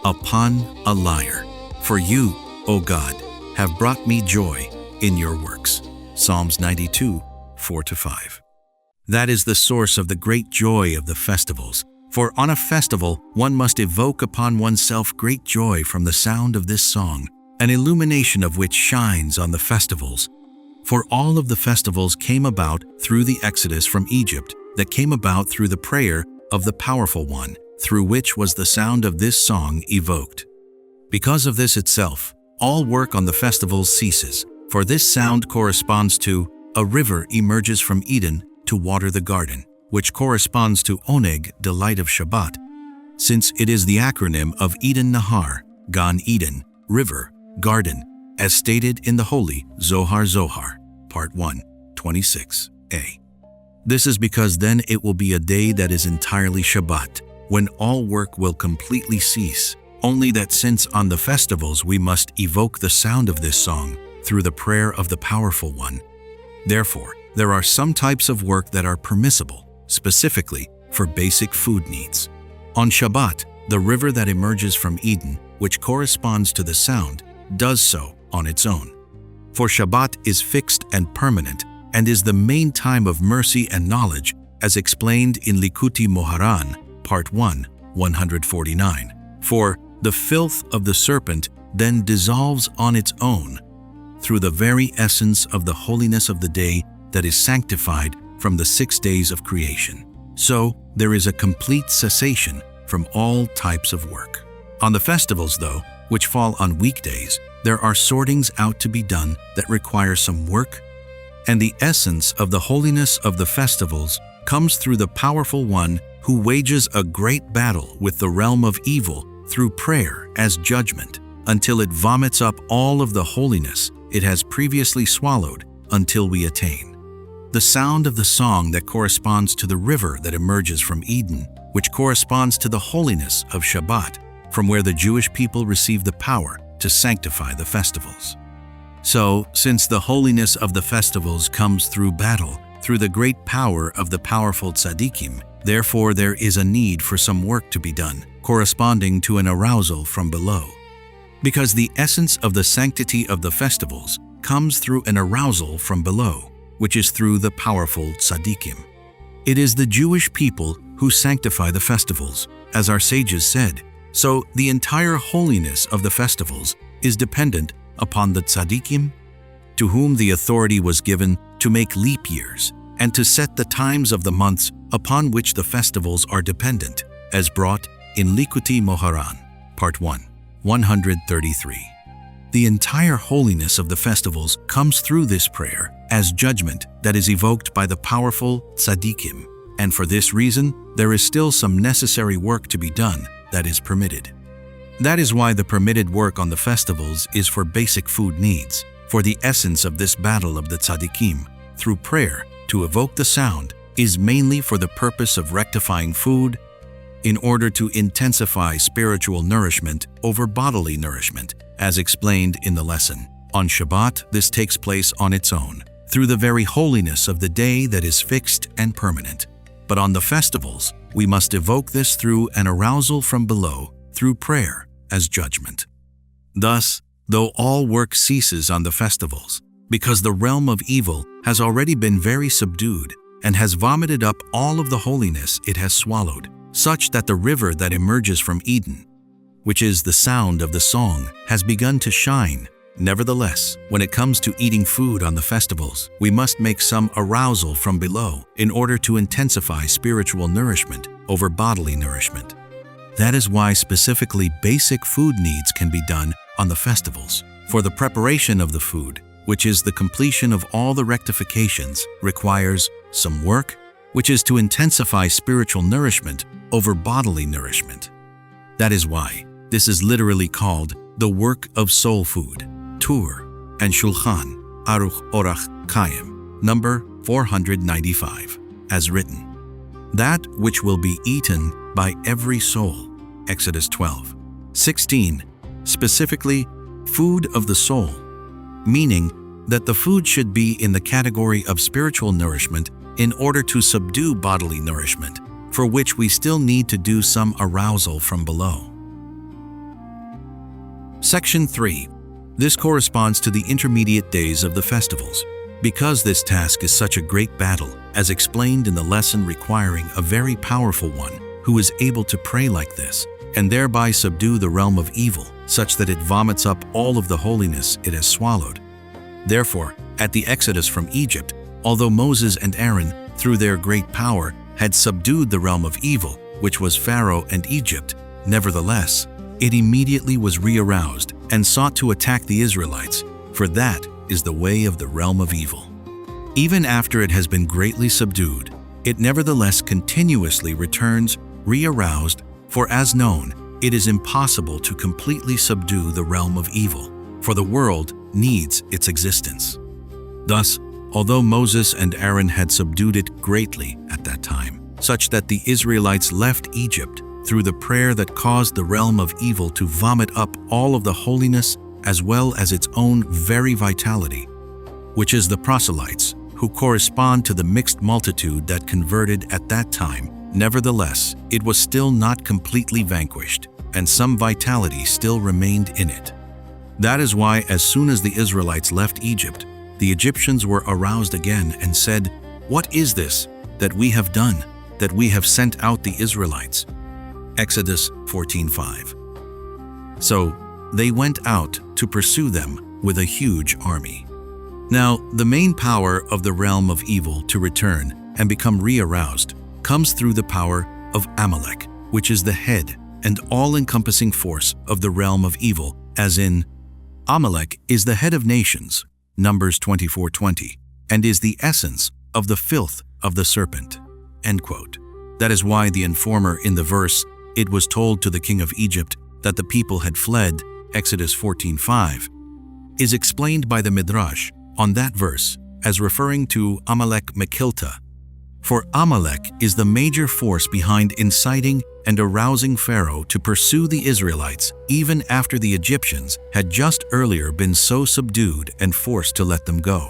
upon a lyre. For you, O God, have brought me joy in your works. Psalms 92, 4-5. That is the source of the great joy of the festivals, For on a festival, one must evoke upon oneself great joy from the sound of this song, an illumination of which shines on the festivals. For all of the festivals came about through the exodus from Egypt, that came about through the prayer of the powerful one, through which was the sound of this song evoked. Because of this itself, all work on the festivals ceases, for this sound corresponds to a river emerges from Eden to water the garden, which corresponds to Oneg, delight of Shabbat, since it is the acronym of Eden Nahar, Gan Eden, river, garden, as stated in the holy Zohar, Part 1, 26a. This is because then it will be a day that is entirely Shabbat, when all work will completely cease, only that since on the festivals we must evoke the sound of this song through the prayer of the powerful one. Therefore, there are some types of work that are permissible, specifically for basic food needs. On Shabbat, the river that emerges from Eden, which corresponds to the sound, does so on its own. For Shabbat is fixed and permanent and is the main time of mercy and knowledge, as explained in Likutey Moharan, Part 1, 149. For the filth of the serpent then dissolves on its own, through the very essence of the holiness of the day that is sanctified from the 6 days of creation. So there is a complete cessation from all types of work. On the festivals, though, which fall on weekdays, there are sortings out to be done that require some work, and the essence of the holiness of the festivals comes through the powerful one who wages a great battle with the realm of evil through prayer as judgment, until it vomits up all of the holiness it has previously swallowed until we attain. The sound of the song that corresponds to the river that emerges from Eden, which corresponds to the holiness of Shabbat, from where the Jewish people receive the power to sanctify the festivals. So, since the holiness of the festivals comes through battle, through the great power of the powerful tzaddikim, therefore there is a need for some work to be done, corresponding to an arousal from below. Because the essence of the sanctity of the festivals comes through an arousal from below, which is through the powerful tzaddikim. It is the Jewish people who sanctify the festivals, as our sages said. So the entire holiness of the festivals is dependent upon the tzaddikim, to whom the authority was given to make leap years and to set the times of the months upon which the festivals are dependent, as brought in Likutey Moharan, Part 1, 133. The entire holiness of the festivals comes through this prayer as judgment that is evoked by the powerful tzaddikim, and for this reason there is still some necessary work to be done that is permitted. That is why the permitted work on the festivals is for basic food needs, for the essence of this battle of the tzaddikim, through prayer to evoke the sound, is mainly for the purpose of rectifying food in order to intensify spiritual nourishment over bodily nourishment, as explained in the lesson. On Shabbat, this takes place on its own, through the very holiness of the day that is fixed and permanent. But on the festivals, we must evoke this through an arousal from below, through prayer as judgment. Thus, though all work ceases on the festivals, because the realm of evil has already been very subdued and has vomited up all of the holiness it has swallowed, such that the river that emerges from Eden, which is the sound of the song, has begun to shine. Nevertheless, when it comes to eating food on the festivals, we must make some arousal from below in order to intensify spiritual nourishment over bodily nourishment. That is why specifically basic food needs can be done on the festivals. For the preparation of the food, which is the completion of all the rectifications, requires some work, which is to intensify spiritual nourishment over bodily nourishment. That is why this is literally called the work of soul food. Tur and Shulchan Aruch Orach Chaim, number 495, as written. That which will be eaten by every soul, Exodus 12. 16, specifically, food of the soul, meaning that the food should be in the category of spiritual nourishment in order to subdue bodily nourishment, for which we still need to do some arousal from below. Section 3. This corresponds to the intermediate days of the festivals, because this task is such a great battle, as explained in the lesson requiring a very powerful one, who is able to pray like this, and thereby subdue the realm of evil, such that it vomits up all of the holiness it has swallowed. Therefore, at the exodus from Egypt, although Moses and Aaron, through their great power, had subdued the realm of evil, which was Pharaoh and Egypt, nevertheless, it immediately was re-aroused and sought to attack the Israelites, for that is the way of the realm of evil. Even after it has been greatly subdued, it nevertheless continuously returns re-aroused, for as known, it is impossible to completely subdue the realm of evil, for the world needs its existence. Thus, although Moses and Aaron had subdued it greatly at that time, such that the Israelites left Egypt through the prayer that caused the realm of evil to vomit up all of the holiness as well as its own very vitality, which is the proselytes, who correspond to the mixed multitude that converted at that time, nevertheless, it was still not completely vanquished, and some vitality still remained in it. That is why, as soon as the Israelites left Egypt, the Egyptians were aroused again and said, "What is this that we have done, that we have sent out the Israelites?" Exodus 14:5. So they went out to pursue them with a huge army. Now, the main power of the realm of evil to return and become re-aroused comes through the power of Amalek, which is the head and all-encompassing force of the realm of evil, as in, Amalek is the head of nations, Numbers 24:20, and is the essence of the filth of the serpent. End quote. That is why the informer in the verse, "It was told to the king of Egypt that the people had fled," Exodus 14:5, is explained by the Midrash on that verse as referring to Amalek Mekilta. For Amalek is the major force behind inciting and arousing Pharaoh to pursue the Israelites even after the Egyptians had just earlier been so subdued and forced to let them go.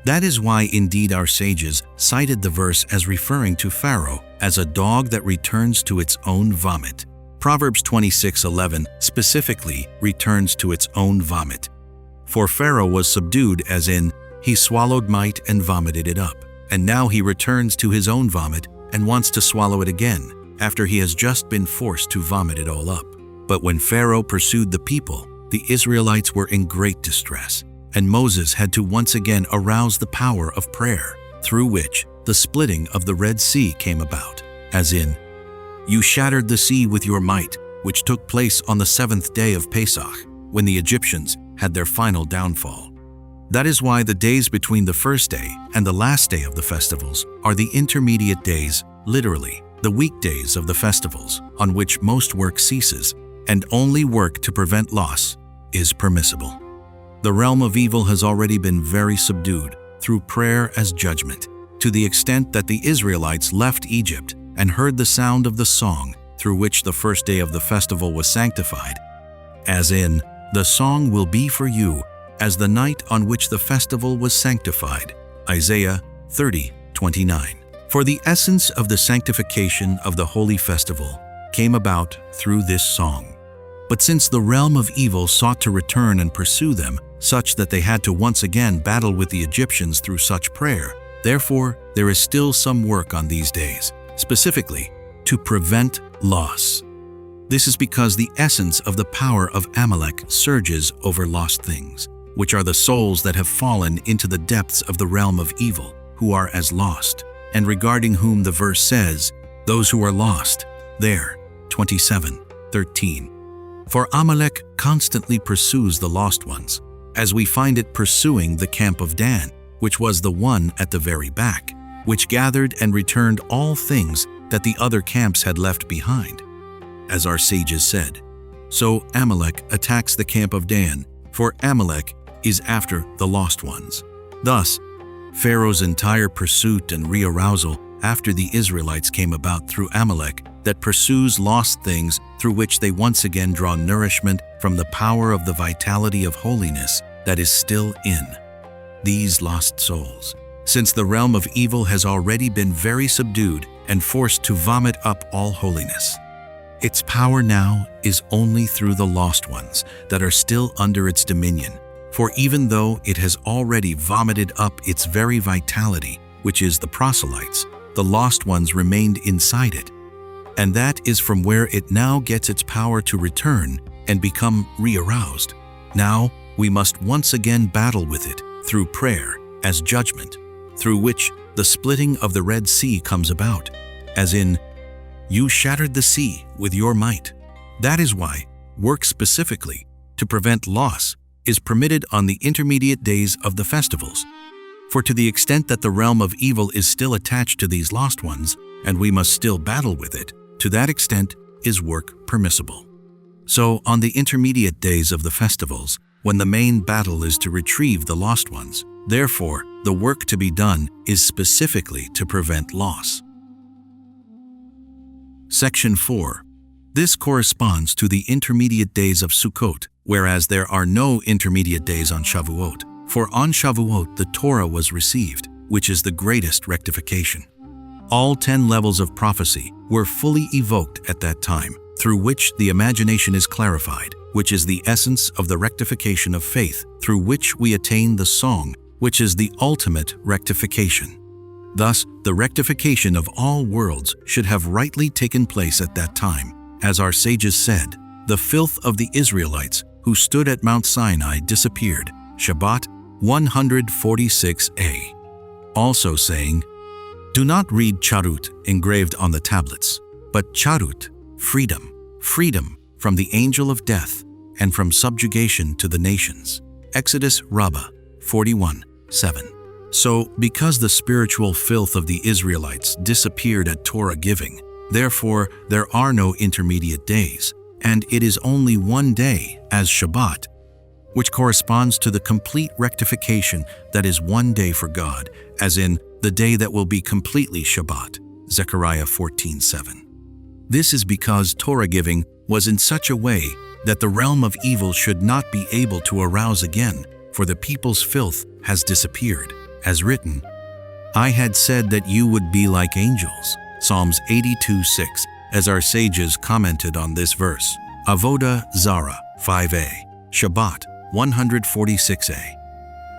That is why indeed our sages cited the verse as referring to Pharaoh as a dog that returns to its own vomit. Proverbs 26:11 specifically returns to its own vomit. For Pharaoh was subdued, as in, he swallowed might and vomited it up, and now he returns to his own vomit and wants to swallow it again, after he has just been forced to vomit it all up. But when Pharaoh pursued the people, the Israelites were in great distress, and Moses had to once again arouse the power of prayer, through which the splitting of the Red Sea came about, as in, "You shattered the sea with your might," which took place on the 7th day of Pesach, when the Egyptians had their final downfall. That is why the days between the first day and the last day of the festivals are the intermediate days, literally, the weekdays of the festivals, on which most work ceases, and only work to prevent loss is permissible. The realm of evil has already been very subdued through prayer as judgment, to the extent that the Israelites left Egypt and heard the sound of the song through which the first day of the festival was sanctified, as in, "The song will be for you as the night on which the festival was sanctified." Isaiah 30:29. For the essence of the sanctification of the holy festival came about through this song. But since the realm of evil sought to return and pursue them, such that they had to once again battle with the Egyptians through such prayer, therefore there is still some work on these days, specifically to prevent loss. This is because the essence of the power of Amalek surges over lost things, which are the souls that have fallen into the depths of the realm of evil, who are as lost, and regarding whom the verse says, "Those who are lost," there, 27:13. For Amalek constantly pursues the lost ones, as we find it pursuing the camp of Dan, which was the one at the very back, which gathered and returned all things that the other camps had left behind. As our sages said, so Amalek attacks the camp of Dan, for Amalek is after the lost ones. Thus, Pharaoh's entire pursuit and re-arousal after the Israelites came about through Amalek that pursues lost things through which they once again draw nourishment from the power of the vitality of holiness that is still in these lost souls. Since the realm of evil has already been very subdued and forced to vomit up all holiness, its power now is only through the lost ones that are still under its dominion. For even though it has already vomited up its very vitality, which is the proselytes, the lost ones remained inside it. and that is from where it now gets its power to return and become re-aroused. Now, we must once again battle with it through prayer as judgment, through which the splitting of the Red Sea comes about, as in, "You shattered the sea with your might." That is why work specifically to prevent loss is permitted on the intermediate days of the festivals. For to the extent that the realm of evil is still attached to these lost ones, and we must still battle with it, to that extent is work permissible. So on the intermediate days of the festivals, when the main battle is to retrieve the lost ones, therefore the work to be done is specifically to prevent loss. Section 4. This corresponds to the intermediate days of Sukkot, whereas there are no intermediate days on Shavuot. For on Shavuot the Torah was received, which is the greatest rectification. All 10 levels of prophecy were fully evoked at that time, through which the imagination is clarified, which is the essence of the rectification of faith, through which we attain the song, which is the ultimate rectification. Thus, the rectification of all worlds should have rightly taken place at that time. As our sages said, the filth of the Israelites who stood at Mount Sinai disappeared. Shabbat 146a. Also saying, "Do not read charut engraved on the tablets, but charut, freedom, freedom from the angel of death and from subjugation to the nations." Exodus Rabbah 41:7. So, because the spiritual filth of the Israelites disappeared at Torah giving, therefore there are no intermediate days, and it is only one day, as Shabbat, which corresponds to the complete rectification that is one day for God, as in the day that will be completely Shabbat. Zechariah 14:7. This is because Torah giving was in such a way that the realm of evil should not be able to arouse again, for the people's filth has disappeared. As written, "I had said that you would be like angels." Psalms 82:6, as our sages commented on this verse. Avodah Zarah 5a, Shabbat 146a.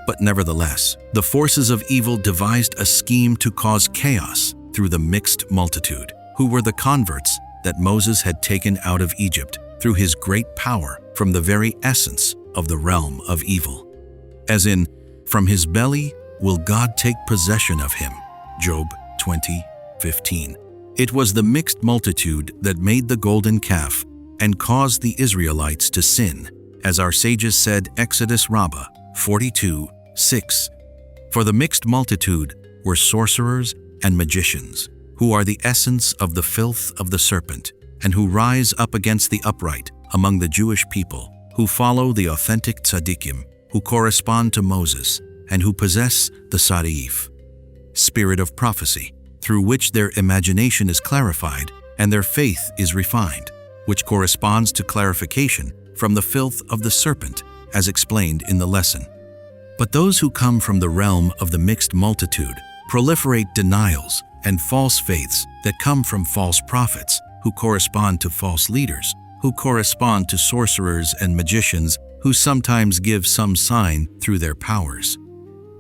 But nevertheless, the forces of evil devised a scheme to cause chaos through the mixed multitude, who were the converts that Moses had taken out of Egypt through his great power from the very essence of the realm of evil. As in, "From his belly will God take possession of him." Job 20:15. It was the mixed multitude that made the golden calf and caused the Israelites to sin, as our sages said, Exodus Rabbah 42:6. For the mixed multitude were sorcerers and magicians, who are the essence of the filth of the serpent, and who rise up against the upright among the Jewish people, who follow the authentic tzaddikim, who correspond to Moses, and who possess the sarif, spirit of prophecy, through which their imagination is clarified and their faith is refined, which corresponds to clarification from the filth of the serpent, as explained in the lesson. But those who come from the realm of the mixed multitude proliferate denials and false faiths that come from false prophets, who correspond to false leaders, who correspond to sorcerers and magicians, who sometimes give some sign through their powers.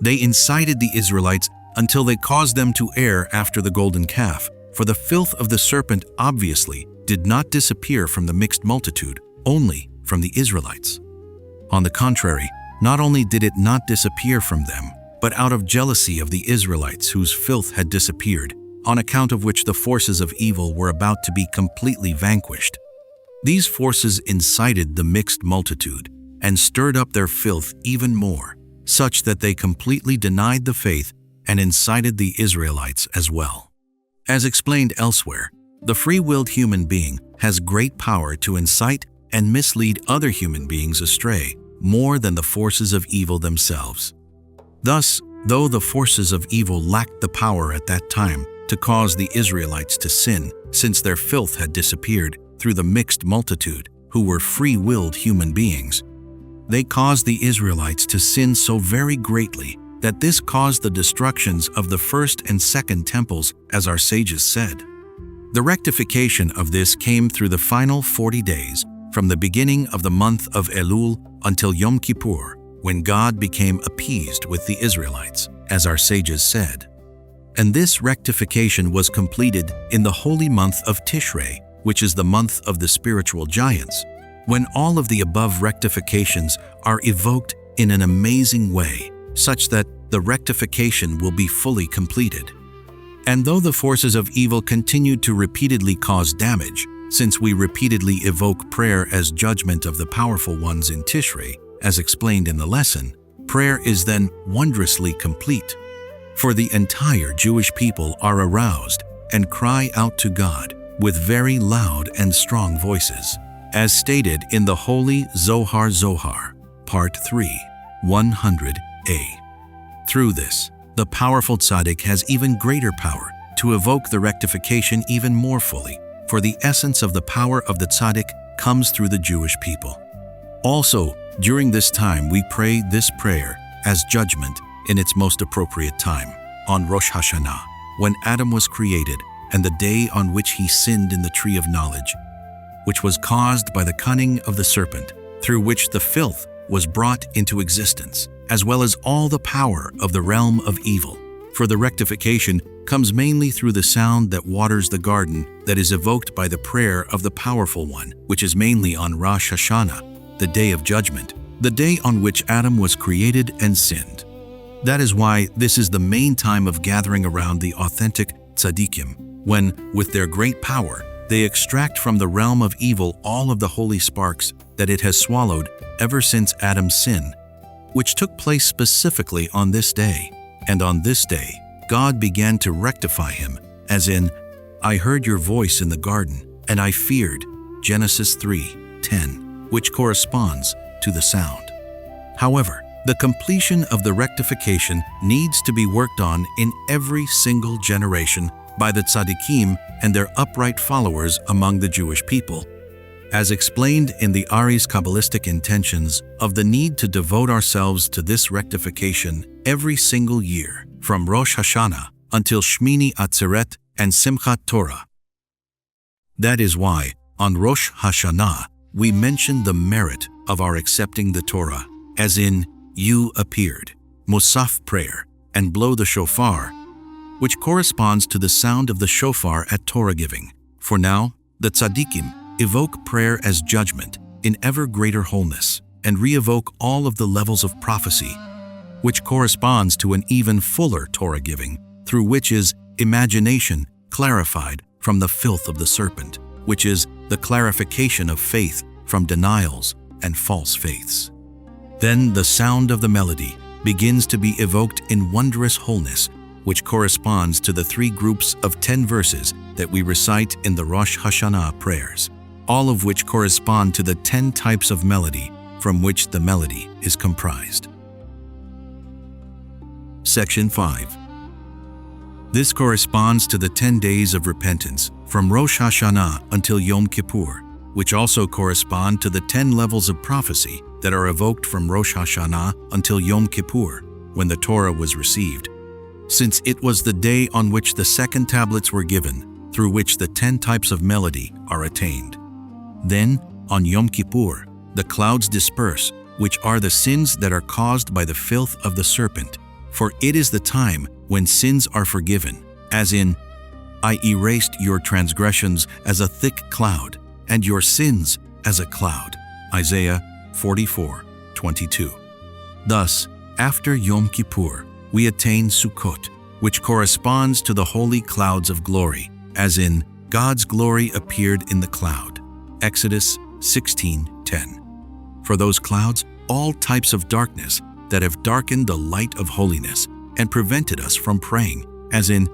They incited the Israelites until they caused them to err after the golden calf, for the filth of the serpent obviously did not disappear from the mixed multitude, only from the Israelites. On the contrary, not only did it not disappear from them, but out of jealousy of the Israelites whose filth had disappeared, on account of which the forces of evil were about to be completely vanquished. These forces incited the mixed multitude and stirred up their filth even more, such that they completely denied the faith and incited the Israelites as well. As explained elsewhere, the free-willed human being has great power to incite and mislead other human beings astray more than the forces of evil themselves. Thus, though the forces of evil lacked the power at that time to cause the Israelites to sin, since their filth had disappeared through the mixed multitude, who were free-willed human beings, they caused the Israelites to sin so very greatly that this caused the destructions of the first and second temples, as our sages said. The rectification of this came through the final 40 days, from the beginning of the month of Elul until Yom Kippur, when God became appeased with the Israelites, as our sages said. And this rectification was completed in the holy month of Tishrei, which is the month of the spiritual giants, when all of the above rectifications are evoked in an amazing way, such that the rectification will be fully completed. And though the forces of evil continued to repeatedly cause damage, since we repeatedly evoke prayer as judgment of the powerful ones in Tishrei, as explained in the lesson, prayer is then wondrously complete. For the entire Jewish people are aroused and cry out to God with very loud and strong voices, as stated in the Holy Zohar, Part 3, 100a. Through this, the powerful tzaddik has even greater power to evoke the rectification even more fully, for the essence of the power of the tzaddik comes through the Jewish people. Also, during this time we pray this prayer as judgment in its most appropriate time, on Rosh Hashanah, when Adam was created, and the day on which he sinned in the tree of knowledge, which was caused by the cunning of the serpent, through which the filth was brought into existence, as well as all the power of the realm of evil. For the rectification comes mainly through the sound that waters the garden that is evoked by the prayer of the powerful one, which is mainly on Rosh Hashanah, the day of judgment, the day on which Adam was created and sinned. That is why this is the main time of gathering around the authentic tzaddikim, when, with their great power, they extract from the realm of evil all of the holy sparks that it has swallowed ever since Adam's sin, which took place specifically on this day. And on this day, God began to rectify him, as in, I heard your voice in the garden, and I feared, Genesis 3:10, which corresponds to the sound. However, the completion of the rectification needs to be worked on in every single generation by the tzaddikim and their upright followers among the Jewish people, as explained in the Ari's Kabbalistic intentions of the need to devote ourselves to this rectification every single year, from Rosh Hashanah until Shmini Atzeret and Simchat Torah. That is why, on Rosh Hashanah, we mention the merit of our accepting the Torah, as in, you appeared, Musaf prayer, and blow the shofar, which corresponds to the sound of the shofar at Torah giving. For now, the tzaddikim evoke prayer as judgment in ever greater wholeness, and re-evoke all of the levels of prophecy, which corresponds to an even fuller Torah giving, through which is imagination clarified from the filth of the serpent, which is the clarification of faith from denials and false faiths. Then the sound of the melody begins to be evoked in wondrous wholeness, which corresponds to the 3 groups of 10 verses that we recite in the Rosh Hashanah prayers, all of which correspond to the 10 types of melody from which the melody is comprised. Section 5. This corresponds to the 10 days of repentance from Rosh Hashanah until Yom Kippur, which also correspond to the 10 levels of prophecy that are evoked from Rosh Hashanah until Yom Kippur, when the Torah was received, since it was the day on which the second tablets were given, through which the 10 types of melody are attained. Then, on Yom Kippur, the clouds disperse, which are the sins that are caused by the filth of the serpent, for it is the time when sins are forgiven, as in, I erased your transgressions as a thick cloud, and your sins as a cloud. Isaiah 44:22. Thus, after Yom Kippur, we attain Sukkot, which corresponds to the holy clouds of glory, as in, God's glory appeared in the cloud. Exodus 16:10. For those clouds, all types of darkness that have darkened the light of holiness and prevented us from praying, as in,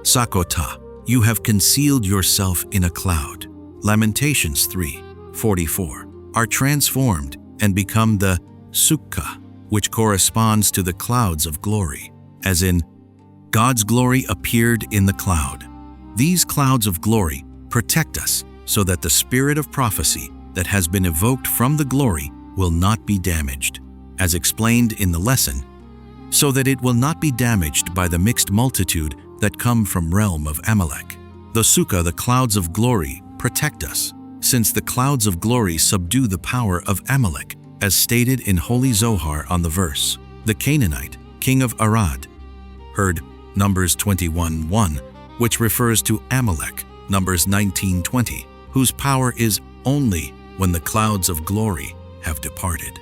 Sakota, you have concealed yourself in a cloud. Lamentations 3:44, are transformed and become the Sukkah, which corresponds to the clouds of glory, as in, God's glory appeared in the cloud. These clouds of glory protect us so that the spirit of prophecy that has been evoked from the glory will not be damaged, as explained in the lesson, so that it will not be damaged by the mixed multitude that come from realm of Amalek. The Sukkah, the clouds of glory, protect us, since the clouds of glory subdue the power of Amalek, as stated in Holy Zohar on the verse, the Canaanite, king of Arad, heard Numbers 21:1, which refers to Amalek, Numbers 19:20, whose power is only when the clouds of glory have departed.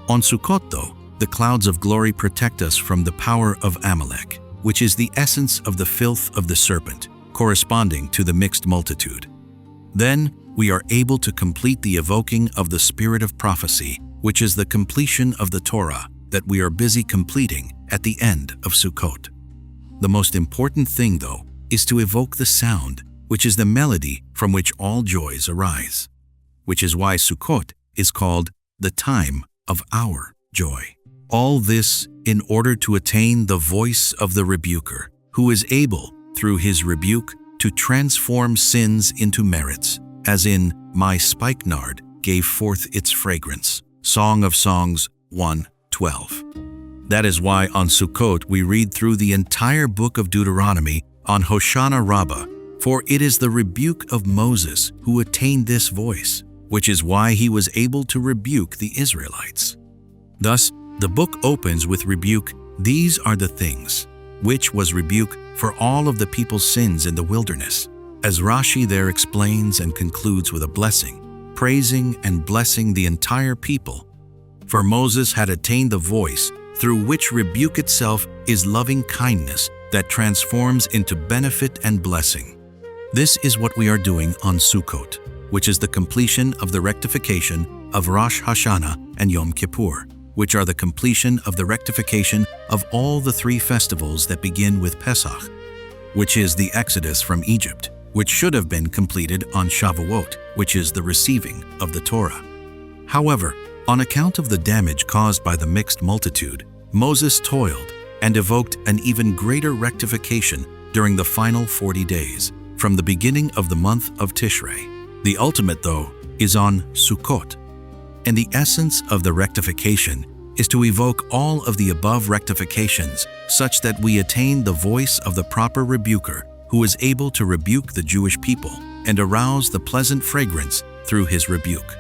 On Sukkot, though, the clouds of glory protect us from the power of Amalek, which is the essence of the filth of the serpent, corresponding to the mixed multitude. Then we are able to complete the evoking of the spirit of prophecy, which is the completion of the Torah that we are busy completing at the end of Sukkot. The most important thing, though, is to evoke the sound, which is the melody from which all joys arise, which is why Sukkot is called the time of our joy. All this in order to attain the voice of the rebuker, who is able, through his rebuke, to transform sins into merits, as in My spikenard gave forth its fragrance. Song of Songs 1:12. That is why on Sukkot we read through the entire book of Deuteronomy on Hoshana Rabbah, for it is the rebuke of Moses who attained this voice, which is why he was able to rebuke the Israelites. Thus, the book opens with rebuke, "These are the things," which was rebuke for all of the people's sins in the wilderness, as Rashi there explains and concludes with a blessing, praising and blessing the entire people. For Moses had attained the voice through which rebuke itself is loving kindness that transforms into benefit and blessing. This is what we are doing on Sukkot, which is the completion of the rectification of Rosh Hashanah and Yom Kippur, which are the completion of the rectification of all the three festivals that begin with Pesach, which is the Exodus from Egypt, which should have been completed on Shavuot, which is the receiving of the Torah. However, on account of the damage caused by the mixed multitude, Moses toiled and evoked an even greater rectification during the final 40 days, from the beginning of the month of Tishrei. The ultimate, though, is on Sukkot. And the essence of the rectification is to evoke all of the above rectifications such that we attain the voice of the proper rebuker who is able to rebuke the Jewish people and arouse the pleasant fragrance through his rebuke.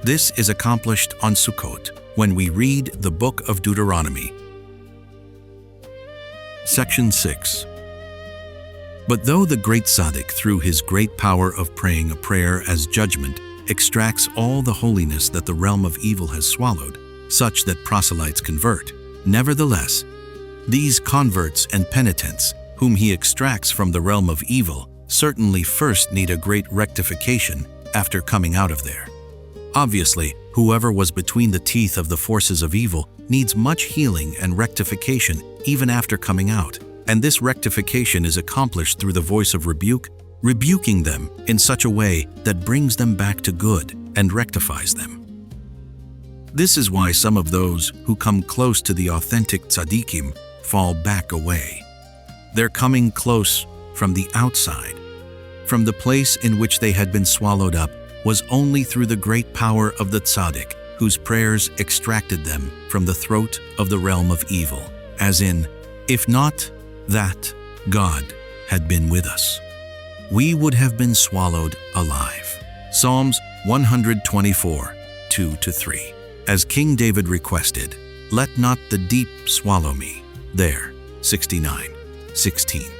This is accomplished on Sukkot when we read the book of Deuteronomy. Section 6. But though the great tzaddik, through his great power of praying a prayer as judgment, extracts all the holiness that the realm of evil has swallowed, such that proselytes convert, nevertheless, these converts and penitents, whom he extracts from the realm of evil, certainly first need a great rectification after coming out of there. Obviously, whoever was between the teeth of the forces of evil needs much healing and rectification even after coming out, and this rectification is accomplished through the voice of rebuke, rebuking them in such a way that brings them back to good and rectifies them. This is why some of those who come close to the authentic tzaddikim fall back away. They're coming close from the outside, from the place in which they had been swallowed up was only through the great power of the tzaddik, whose prayers extracted them from the throat of the realm of evil, as in, if not that God had been with us, we would have been swallowed alive. Psalms 124, 2-3. As King David requested, let not the deep swallow me. There, 69:16.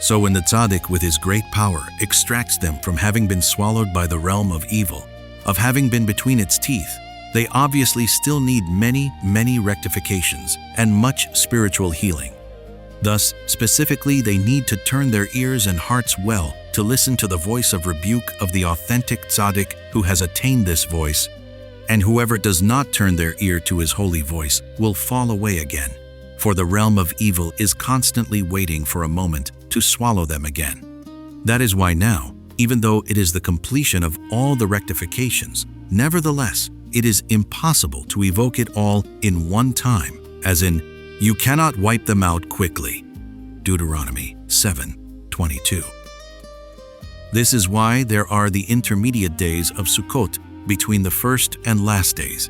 So when the tzaddik with his great power extracts them from having been swallowed by the realm of evil, of having been between its teeth, they obviously still need many, many rectifications and much spiritual healing. Thus, specifically, they need to turn their ears and hearts well to listen to the voice of rebuke of the authentic tzaddik who has attained this voice, and whoever does not turn their ear to his holy voice will fall away again, for the realm of evil is constantly waiting for a moment to swallow them again. That is why now, even though it is the completion of all the rectifications, nevertheless, it is impossible to evoke it all in one time, as in, you cannot wipe them out quickly. Deuteronomy 7:22. This is why there are the intermediate days of Sukkot between the first and last days.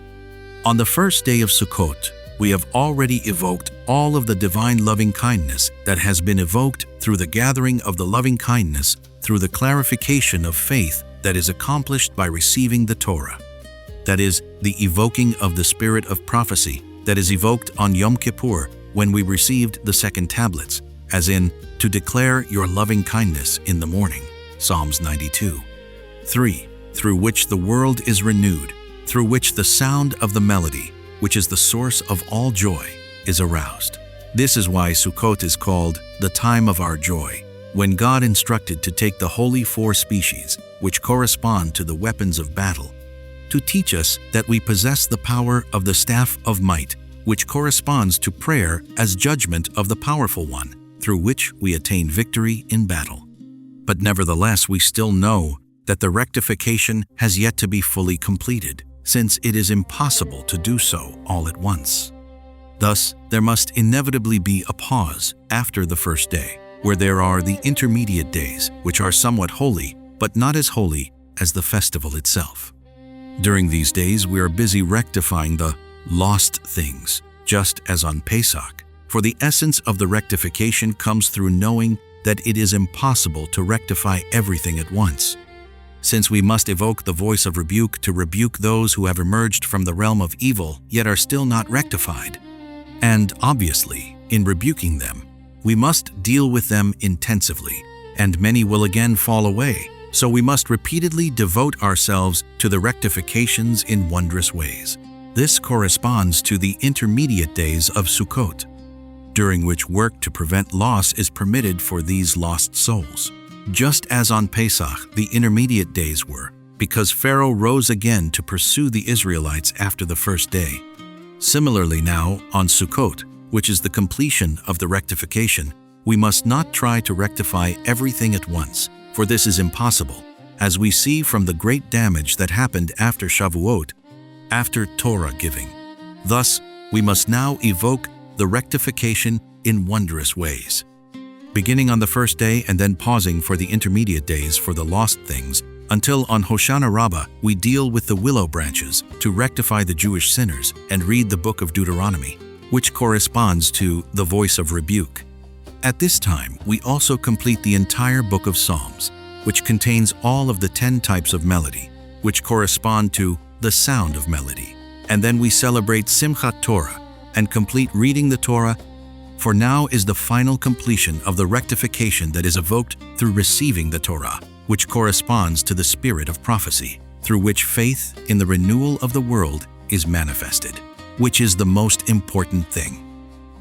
On the first day of Sukkot, we have already evoked all of the divine loving kindness that has been evoked through the gathering of the loving kindness through the clarification of faith that is accomplished by receiving the Torah. That is, the evoking of the spirit of prophecy that is evoked on Yom Kippur when we received the second tablets, as in, to declare your loving kindness in the morning, Psalms 92. 3. Through which the world is renewed, through which the sound of the melody, which is the source of all joy, is aroused. This is why Sukkot is called the time of our joy, when God instructed to take the holy 4 species, which correspond to the weapons of battle, to teach us that we possess the power of the staff of might, which corresponds to prayer as judgment of the powerful one, through which we attain victory in battle. But nevertheless, we still know that the rectification has yet to be fully completed, since it is impossible to do so all at once. Thus, there must inevitably be a pause after the first day, where there are the intermediate days, which are somewhat holy, but not as holy as the festival itself. During these days, we are busy rectifying the lost things, just as on Pesach, for the essence of the rectification comes through knowing that it is impossible to rectify everything at once. Since we must evoke the voice of rebuke to rebuke those who have emerged from the realm of evil yet are still not rectified. And obviously, in rebuking them, we must deal with them intensively, and many will again fall away, so we must repeatedly devote ourselves to the rectifications in wondrous ways. This corresponds to the intermediate days of Sukkot, during which work to prevent loss is permitted for these lost souls. Just as on Pesach the intermediate days were, because Pharaoh rose again to pursue the Israelites after the first day. Similarly now, on Sukkot, which is the completion of the rectification, we must not try to rectify everything at once, for this is impossible, as we see from the great damage that happened after Shavuot, after Torah giving. Thus, we must now evoke the rectification in wondrous ways, beginning on the first day and then pausing for the intermediate days for the lost things, until on Hoshana Rabbah we deal with the willow branches to rectify the Jewish sinners and read the book of Deuteronomy, which corresponds to the voice of rebuke. At this time, we also complete the entire book of Psalms, which contains all of the 10 types of melody, which correspond to the sound of melody. And then we celebrate Simchat Torah and complete reading the Torah, for now is the final completion of the rectification that is evoked through receiving the Torah, which corresponds to the spirit of prophecy, through which faith in the renewal of the world is manifested, which is the most important thing.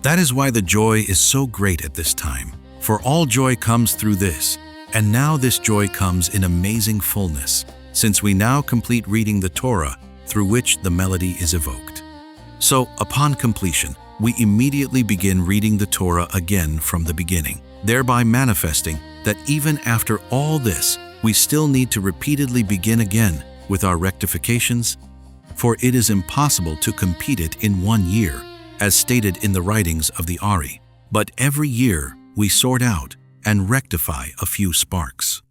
That is why the joy is so great at this time, for all joy comes through this, and now this joy comes in amazing fullness, since we now complete reading the Torah through which the melody is evoked. So, upon completion, we immediately begin reading the Torah again from the beginning, thereby manifesting that even after all this, we still need to repeatedly begin again with our rectifications, for it is impossible to complete it in 1 year, as stated in the writings of the Ari, but every year we sort out and rectify a few sparks.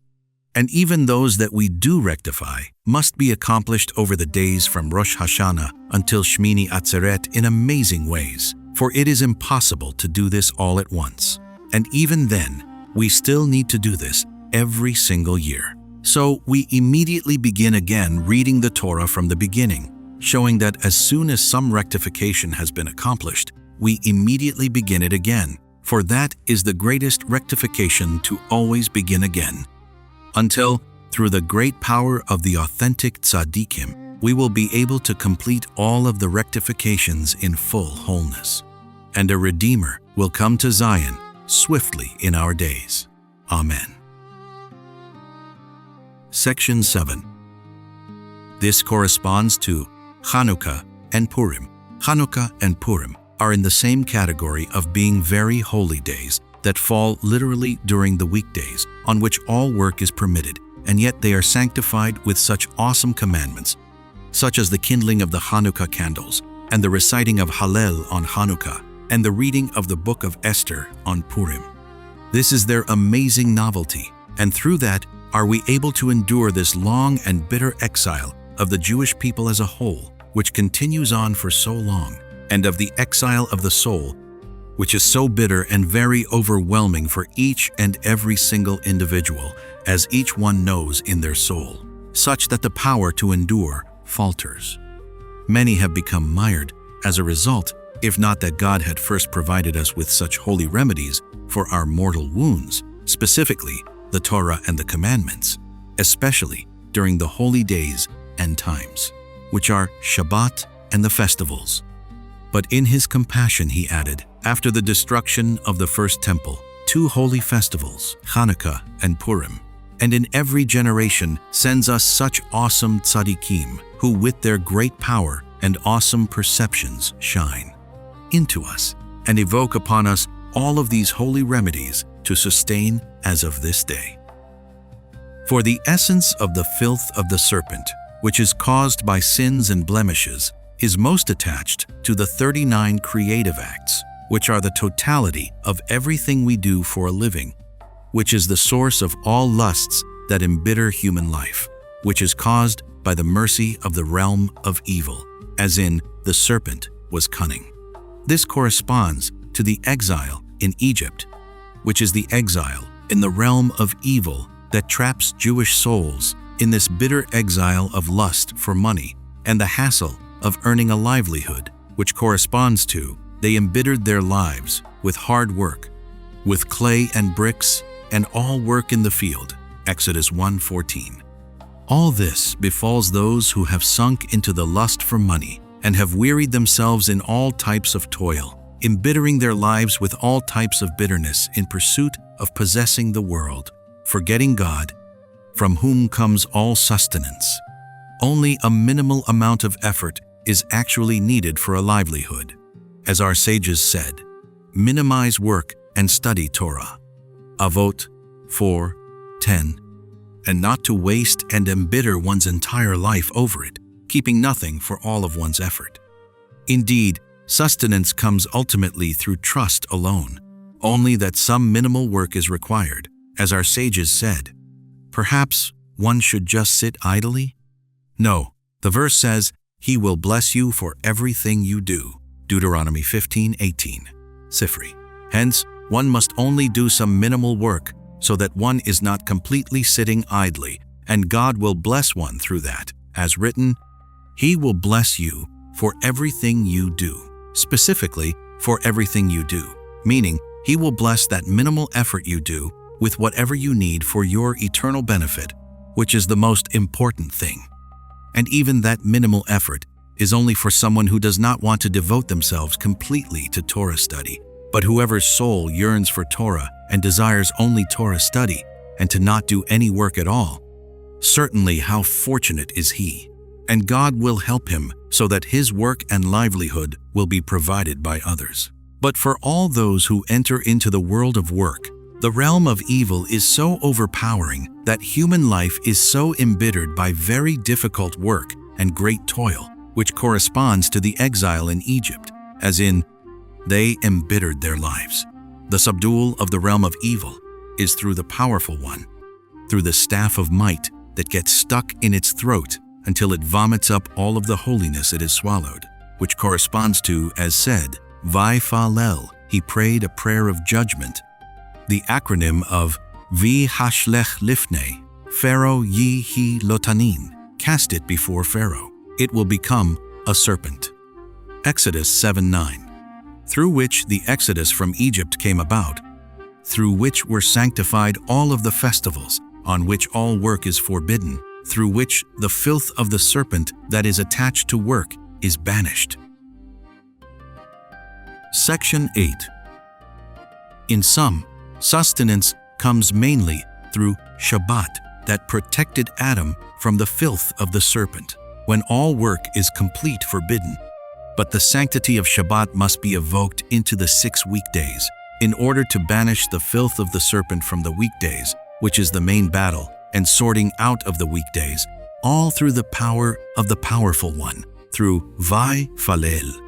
And even those that we do rectify must be accomplished over the days from Rosh Hashanah until Shmini Atzeret in amazing ways, for it is impossible to do this all at once. And even then, we still need to do this every single year. So we immediately begin again reading the Torah from the beginning, showing that as soon as some rectification has been accomplished, we immediately begin it again, for that is the greatest rectification to always begin again, until, through the great power of the authentic tzaddikim, we will be able to complete all of the rectifications in full wholeness. And a Redeemer will come to Zion swiftly in our days. Amen. Section 7. This corresponds to Chanukah and Purim. Chanukah and Purim are in the same category of being very holy days that fall literally during the weekdays on which all work is permitted, and yet they are sanctified with such awesome commandments, such as the kindling of the Chanukah candles, and the reciting of Hallel on Chanukah, and the reading of the book of Esther on Purim. This is their amazing novelty, and through that are we able to endure this long and bitter exile of the Jewish people as a whole, which continues on for so long, and of the exile of the soul, which is so bitter and very overwhelming for each and every single individual, as each one knows in their soul, such that the power to endure falters. Many have become mired as a result, if not that God had first provided us with such holy remedies, for our mortal wounds, specifically the Torah and the commandments, especially during the holy days and times, which are Shabbat and the festivals. But in his compassion he added, after the destruction of the first temple, 2 holy festivals, Hanukkah and Purim, and in every generation sends us such awesome tzaddikim who with their great power and awesome perceptions shine into us and evoke upon us all of these holy remedies to sustain as of this day. For the essence of the filth of the serpent, which is caused by sins and blemishes, is most attached to the 39 creative acts, which are the totality of everything we do for a living, which is the source of all lusts that embitter human life, which is caused by the mercy of the realm of evil, as in the serpent was cunning. This corresponds to the exile in Egypt, which is the exile in the realm of evil that traps Jewish souls in this bitter exile of lust for money and the hassle of earning a livelihood, which corresponds to they embittered their lives with hard work, with clay and bricks and all work in the field. Exodus 1:14. All this befalls those who have sunk into the lust for money and have wearied themselves in all types of toil, embittering their lives with all types of bitterness in pursuit of possessing the world, forgetting God, from whom comes all sustenance. Only a minimal amount of effort is actually needed for a livelihood. As our sages said, minimize work and study Torah. Avot 4:10, and not to waste and embitter one's entire life over it, keeping nothing for all of one's effort. Indeed, sustenance comes ultimately through trust alone, only that some minimal work is required, as our sages said. Perhaps one should just sit idly? No, the verse says, He will bless you for everything you do. Deuteronomy 15:18. Sifri. Hence, one must only do some minimal work so that one is not completely sitting idly, and God will bless one through that. As written, He will bless you for everything you do. Specifically, for everything you do, meaning He will bless that minimal effort you do with whatever you need for your eternal benefit, which is the most important thing. And even that minimal effort is only for someone who does not want to devote themselves completely to Torah study, but whoever's soul yearns for Torah and desires only Torah study and to not do any work at all. Certainly how fortunate is he, and God will help him so that his work and livelihood will be provided by others. But for all those who enter into the world of work, the realm of evil is so overpowering that human life is so embittered by very difficult work and great toil, which corresponds to the exile in Egypt, as in, they embittered their lives. The subdual of the realm of evil is through the powerful one, through the staff of might that gets stuck in its throat until it vomits up all of the holiness it has swallowed, which corresponds to, as said, Vaifalel, he prayed a prayer of judgment, the acronym of Vi Hashlech Lifnei, Pharaoh Yi Hi Lotanin, cast it before Pharaoh. It will become a serpent. Exodus 7:9, through which the exodus from Egypt came about, through which were sanctified all of the festivals, on which all work is forbidden, through which the filth of the serpent that is attached to work is banished. Section 8. In sum, sustenance comes mainly through Shabbat that protected Adam from the filth of the serpent, when all work is complete forbidden. But the sanctity of Shabbat must be evoked into the 6 weekdays in order to banish the filth of the serpent from the weekdays, which is the main battle, and sorting out of the weekdays, all through the power of the powerful one, through Vai-Falel.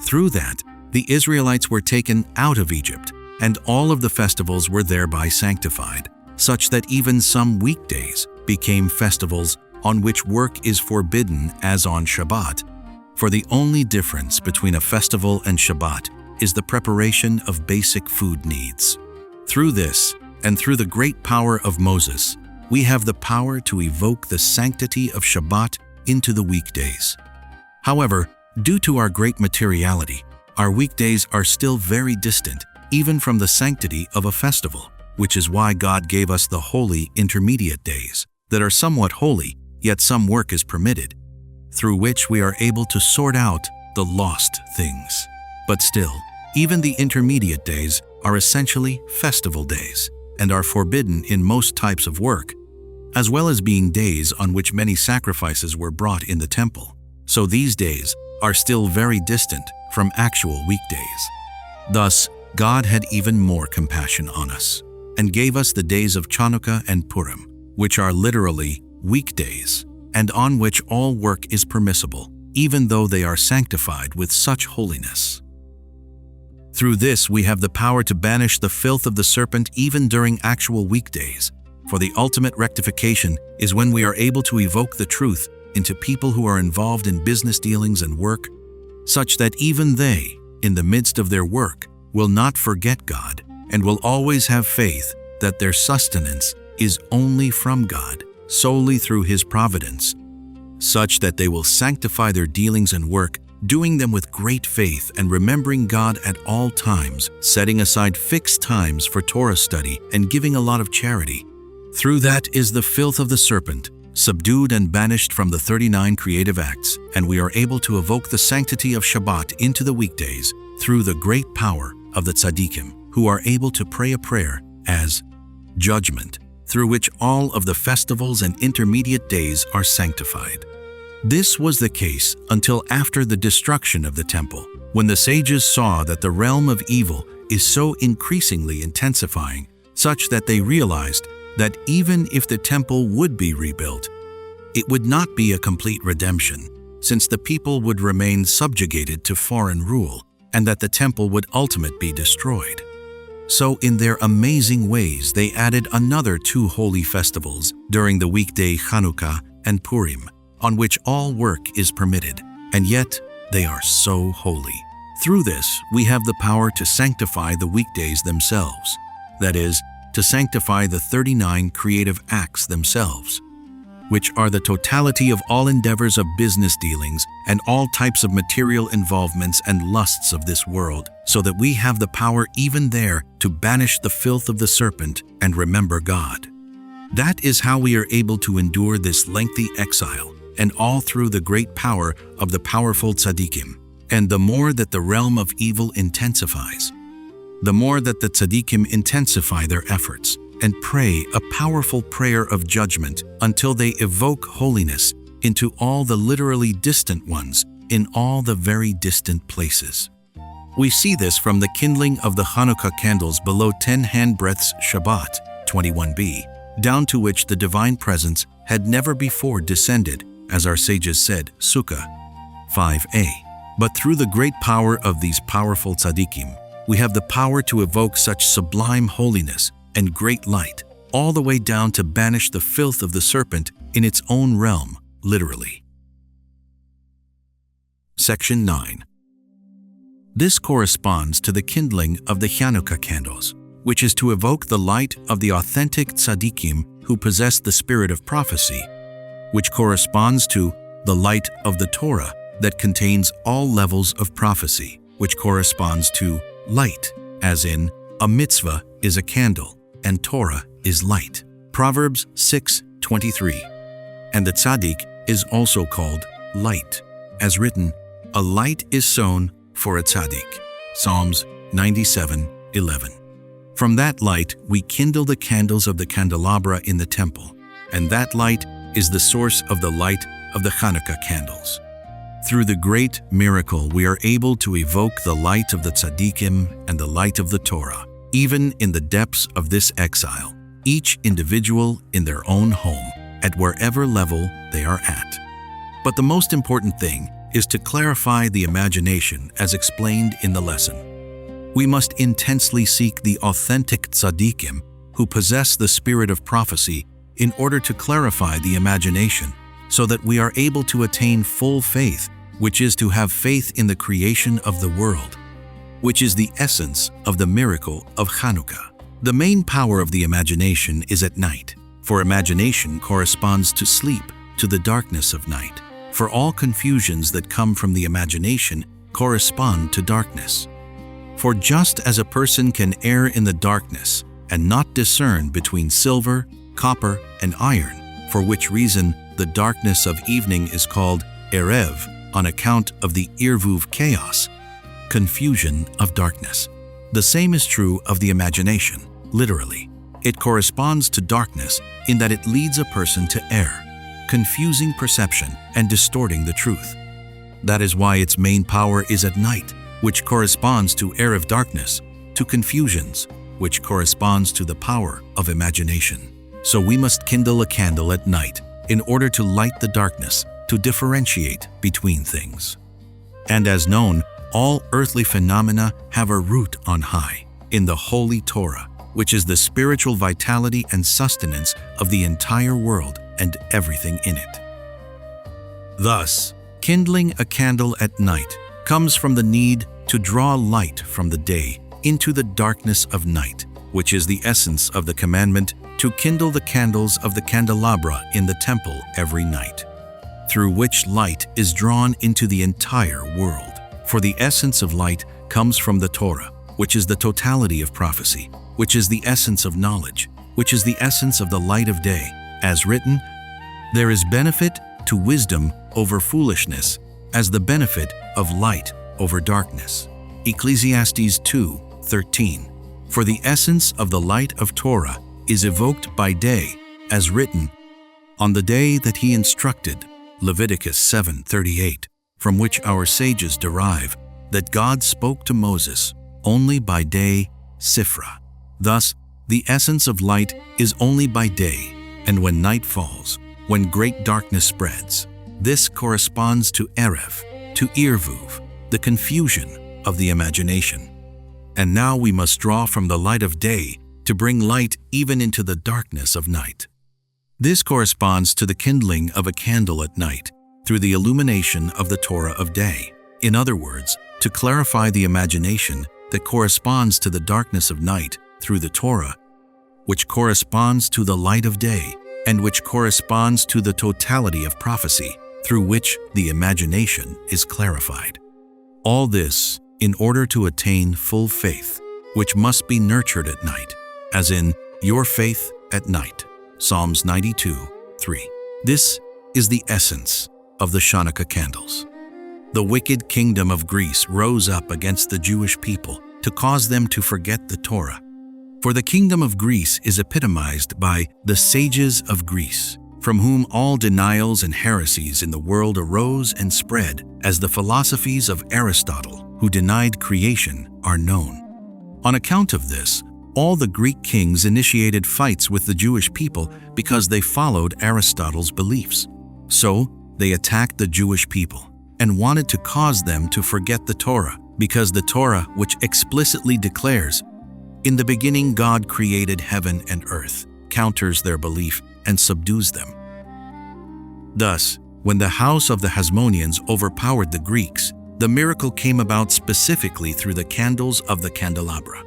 Through that, the Israelites were taken out of Egypt, and all of the festivals were thereby sanctified, such that even some weekdays became festivals on which work is forbidden as on Shabbat. For the only difference between a festival and Shabbat is the preparation of basic food needs. Through this, and through the great power of Moses, we have the power to evoke the sanctity of Shabbat into the weekdays. However, due to our great materiality, our weekdays are still very distant, even from the sanctity of a festival, which is why God gave us the holy intermediate days that are somewhat holy, yet some work is permitted, through which we are able to sort out the lost things. But still, even the intermediate days are essentially festival days and are forbidden in most types of work, as well as being days on which many sacrifices were brought in the temple. So these days are still very distant from actual weekdays. Thus, God had even more compassion on us and gave us the days of Chanukah and Purim, which are literally weekdays, and on which all work is permissible, even though they are sanctified with such holiness. Through this, we have the power to banish the filth of the serpent even during actual weekdays, for the ultimate rectification is when we are able to evoke the truth into people who are involved in business dealings and work, such that even they, in the midst of their work, will not forget God and will always have faith that their sustenance is only from God, solely through His providence, such that they will sanctify their dealings and work, doing them with great faith and remembering God at all times, setting aside fixed times for Torah study and giving a lot of charity. Through that is the filth of the serpent subdued and banished from the 39 creative acts, and we are able to evoke the sanctity of Shabbat into the weekdays through the great power of the tzaddikim, who are able to pray a prayer as judgment, through which all of the festivals and intermediate days are sanctified. This was the case until after the destruction of the temple, when the sages saw that the realm of evil is so increasingly intensifying, such that they realized that even if the temple would be rebuilt, it would not be a complete redemption, since the people would remain subjugated to foreign rule, and that the temple would ultimately be destroyed. So in their amazing ways, they added another 2 holy festivals during the weekday Chanukah and Purim, on which all work is permitted, and yet they are so holy. Through this, we have the power to sanctify the weekdays themselves, that is, to sanctify the 39 creative acts themselves, which are the totality of all endeavors of business dealings and all types of material involvements and lusts of this world, so that we have the power even there to banish the filth of the serpent and remember God. That is how we are able to endure this lengthy exile, and all through the great power of the powerful tzaddikim. And the more that the realm of evil intensifies, the more that the tzaddikim intensify their efforts and pray a powerful prayer of judgment until they evoke holiness into all the literally distant ones in all the very distant places. We see this from the kindling of the Hanukkah candles below 10 handbreadths Shabbat 21b, down to which the divine presence had never before descended, as our sages said, Sukkah 5a. But through the great power of these powerful tzaddikim, we have the power to evoke such sublime holiness and great light, all the way down to banish the filth of the serpent in its own realm, literally. Section 9. This corresponds to the kindling of the Hanukkah candles, which is to evoke the light of the authentic tzaddikim who possess the spirit of prophecy, which corresponds to the light of the Torah that contains all levels of prophecy, which corresponds to light, as in, a mitzvah is a candle, and Torah is light. Proverbs 6:23. And the tzaddik is also called light, as written, a light is sown for a tzaddik. Psalms 97:11. From that light we kindle the candles of the candelabra in the temple, and that light is the source of the light of the Hanukkah candles. Through the great miracle, we are able to evoke the light of the tzaddikim and the light of the Torah, even in the depths of this exile, each individual in their own home, at wherever level they are at. But the most important thing is to clarify the imagination as explained in the lesson. We must intensely seek the authentic tzaddikim who possess the spirit of prophecy in order to clarify the imagination, so that we are able to attain full faith, which is to have faith in the creation of the world, which is the essence of the miracle of Hanukkah. The main power of the imagination is at night, for imagination corresponds to sleep, to the darkness of night. For all confusions that come from the imagination correspond to darkness. For just as a person can err in the darkness and not discern between silver, copper, and iron, for which reason the darkness of evening is called erev on account of the irvuv chaos, confusion of darkness. The same is true of the imagination, literally. It corresponds to darkness in that it leads a person to err, confusing perception and distorting the truth. That is why its main power is at night, which corresponds to erev darkness, to confusions, which corresponds to the power of imagination. So we must kindle a candle at night in order to light the darkness, to differentiate between things. And as known, all earthly phenomena have a root on high, in the Holy Torah, which is the spiritual vitality and sustenance of the entire world and everything in it. Thus, kindling a candle at night comes from the need to draw light from the day into the darkness of night, which is the essence of the commandment to kindle the candles of the candelabra in the temple every night, through which light is drawn into the entire world. For the essence of light comes from the Torah, which is the totality of prophecy, which is the essence of knowledge, which is the essence of the light of day. As written, there is benefit to wisdom over foolishness, as the benefit of light over darkness. Ecclesiastes 2:13. For the essence of the light of Torah is evoked by day, as written, on the day that he instructed, Leviticus 7:38, from which our sages derive that God spoke to Moses only by day, Sifra. Thus, the essence of light is only by day, and when night falls, when great darkness spreads. This corresponds to erev, to irvuv, the confusion of the imagination. And now we must draw from the light of day to bring light even into the darkness of night. This corresponds to the kindling of a candle at night through the illumination of the Torah of day. In other words, to clarify the imagination that corresponds to the darkness of night through the Torah, which corresponds to the light of day, and which corresponds to the totality of prophecy, through which the imagination is clarified. All this in order to attain full faith, which must be nurtured at night, as in your faith at night. Psalms 92:3. This is the essence of the Chanukah candles. The wicked kingdom of Greece rose up against the Jewish people to cause them to forget the Torah. For the kingdom of Greece is epitomized by the sages of Greece, from whom all denials and heresies in the world arose and spread, as the philosophies of Aristotle, who denied creation, are known. On account of this, all the Greek kings initiated fights with the Jewish people because they followed Aristotle's beliefs. So, they attacked the Jewish people and wanted to cause them to forget the Torah, because the Torah, which explicitly declares, "In the beginning God created heaven and earth," counters their belief and subdues them. Thus, when the house of the Hasmoneans overpowered the Greeks, the miracle came about specifically through the candles of the candelabra,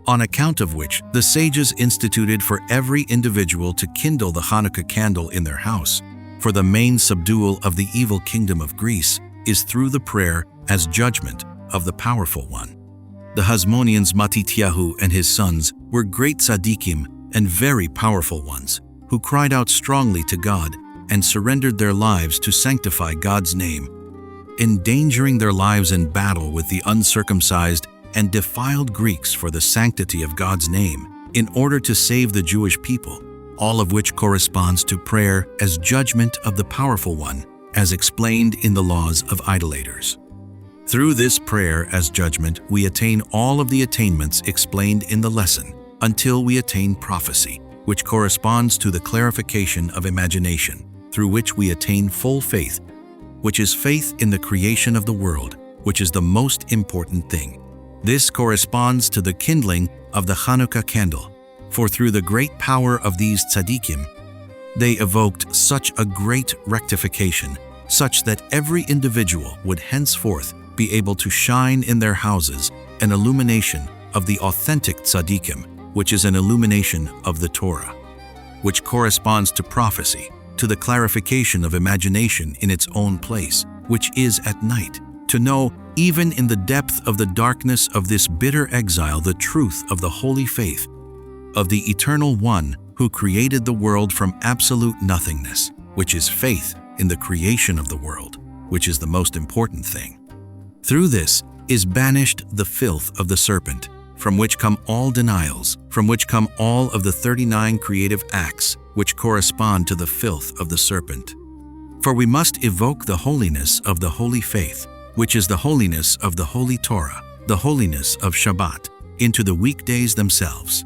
on account of which the sages instituted for every individual to kindle the Hanukkah candle in their house. For the main subdual of the evil kingdom of Greece is through the prayer as judgment of the powerful one. The Hasmoneans Matityahu and his sons were great tzaddikim and very powerful ones, who cried out strongly to God and surrendered their lives to sanctify God's name, endangering their lives in battle with the uncircumcised and defiled Greeks for the sanctity of God's name, in order to save the Jewish people, all of which corresponds to prayer as judgment of the powerful one, as explained in the laws of idolaters. Through this prayer as judgment, we attain all of the attainments explained in the lesson, until we attain prophecy, which corresponds to the clarification of imagination, through which we attain full faith, which is faith in the creation of the world, which is the most important thing. This corresponds to the kindling of the Hanukkah candle, for through the great power of these tzaddikim, they evoked such a great rectification, such that every individual would henceforth be able to shine in their houses an illumination of the authentic tzaddikim, which is an illumination of the Torah, which corresponds to prophecy, to the clarification of imagination in its own place, which is at night, to know, even in the depth of the darkness of this bitter exile, the truth of the holy faith, of the Eternal One who created the world from absolute nothingness, which is faith in the creation of the world, which is the most important thing. Through this is banished the filth of the serpent, from which come all denials, from which come all of the 39 creative acts which correspond to the filth of the serpent. For we must evoke the holiness of the holy faith, which is the holiness of the holy Torah, the holiness of Shabbat, into the weekdays themselves,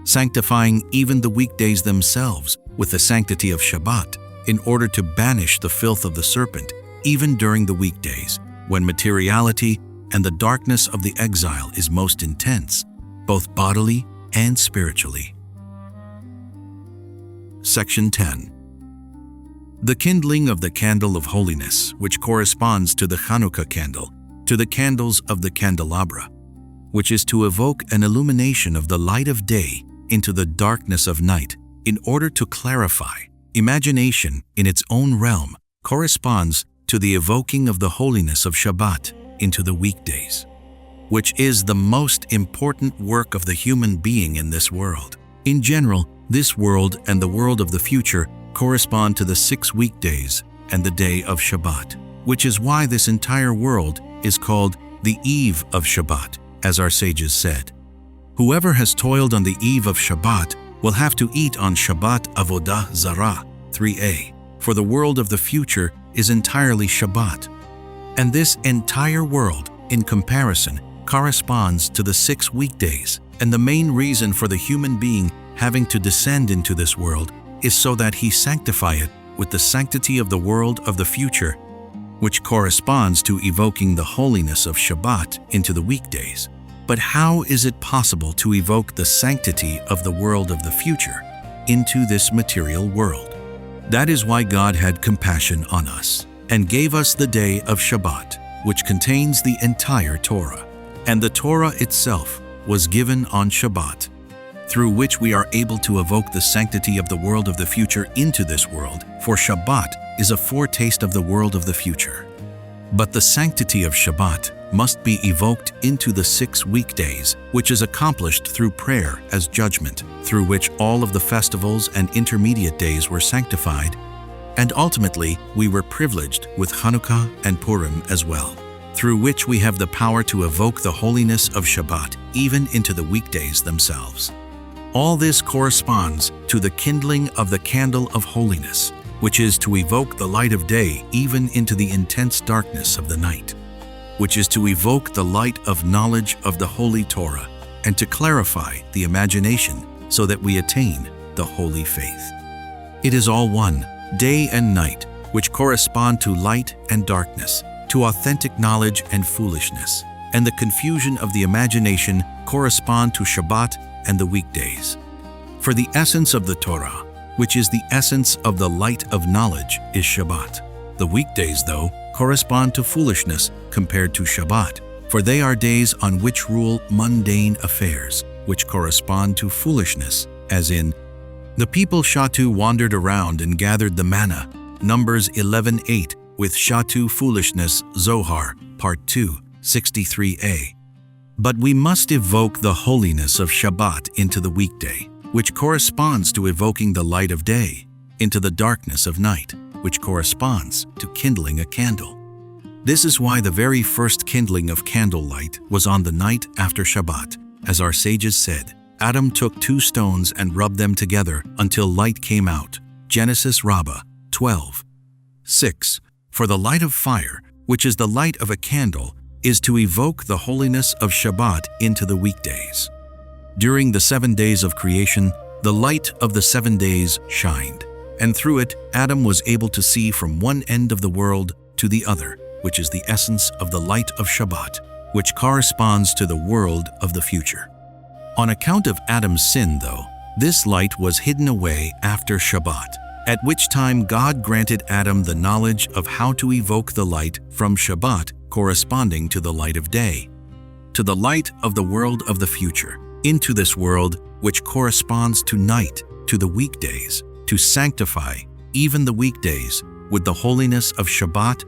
sanctifying even the weekdays themselves with the sanctity of Shabbat, in order to banish the filth of the serpent, even during the weekdays, when materiality and the darkness of the exile is most intense, both bodily and spiritually. Section 10. The kindling of the candle of holiness, which corresponds to the Chanukah candle, to the candles of the candelabra, which is to evoke an illumination of the light of day into the darkness of night, in order to clarify. Imagination in its own realm corresponds to the evoking of the holiness of Shabbat into the weekdays, which is the most important work of the human being in this world. In general, this world and the world of the future correspond to the 6 weekdays and the day of Shabbat, which is why this entire world is called the eve of Shabbat, as our sages said. Whoever has toiled on the eve of Shabbat will have to eat on Shabbat Avodah Zarah 3a, for the world of the future is entirely Shabbat. And this entire world, in comparison, corresponds to the 6 weekdays, and the main reason for the human being having to descend into this world is so that he sanctify it with the sanctity of the world of the future, which corresponds to evoking the holiness of Shabbat into the weekdays. But how is it possible to evoke the sanctity of the world of the future into this material world? That is why God had compassion on us and gave us the day of Shabbat, which contains the entire Torah. And the Torah itself was given on Shabbat, through which we are able to evoke the sanctity of the world of the future into this world, for Shabbat is a foretaste of the world of the future. But the sanctity of Shabbat must be evoked into the 6 weekdays, which is accomplished through prayer as judgment, through which all of the festivals and intermediate days were sanctified, and ultimately we were privileged with Hanukkah and Purim as well, through which we have the power to evoke the holiness of Shabbat even into the weekdays themselves. All this corresponds to the kindling of the candle of holiness, which is to evoke the light of day even into the intense darkness of the night, which is to evoke the light of knowledge of the Holy Torah and to clarify the imagination so that we attain the holy faith. It is all one, day and night, which correspond to light and darkness, to authentic knowledge and foolishness, and the confusion of the imagination correspond to Shabbat and the weekdays. For the essence of the Torah, which is the essence of the light of knowledge, is Shabbat. The weekdays, though, correspond to foolishness compared to Shabbat, for they are days on which rule mundane affairs, which correspond to foolishness, as in, the people Shatu wandered around and gathered the manna, Numbers 11:8, with Shatu foolishness, Zohar, Part 2, 63a. But we must evoke the holiness of Shabbat into the weekday, which corresponds to evoking the light of day, into the darkness of night, which corresponds to kindling a candle. This is why the very first kindling of candlelight was on the night after Shabbat. As our sages said, Adam took 2 stones and rubbed them together until light came out. Genesis Rabbah 12:6. For the light of fire, which is the light of a candle, is to evoke the holiness of Shabbat into the weekdays. During the 7 days of creation, the light of the 7 days shined, and through it Adam was able to see from one end of the world to the other, which is the essence of the light of Shabbat, which corresponds to the world of the future. On account of Adam's sin, though, this light was hidden away after Shabbat, at which time God granted Adam the knowledge of how to evoke the light from Shabbat corresponding to the light of day, to the light of the world of the future, into this world which corresponds to night, to the weekdays, to sanctify even the weekdays with the holiness of Shabbat,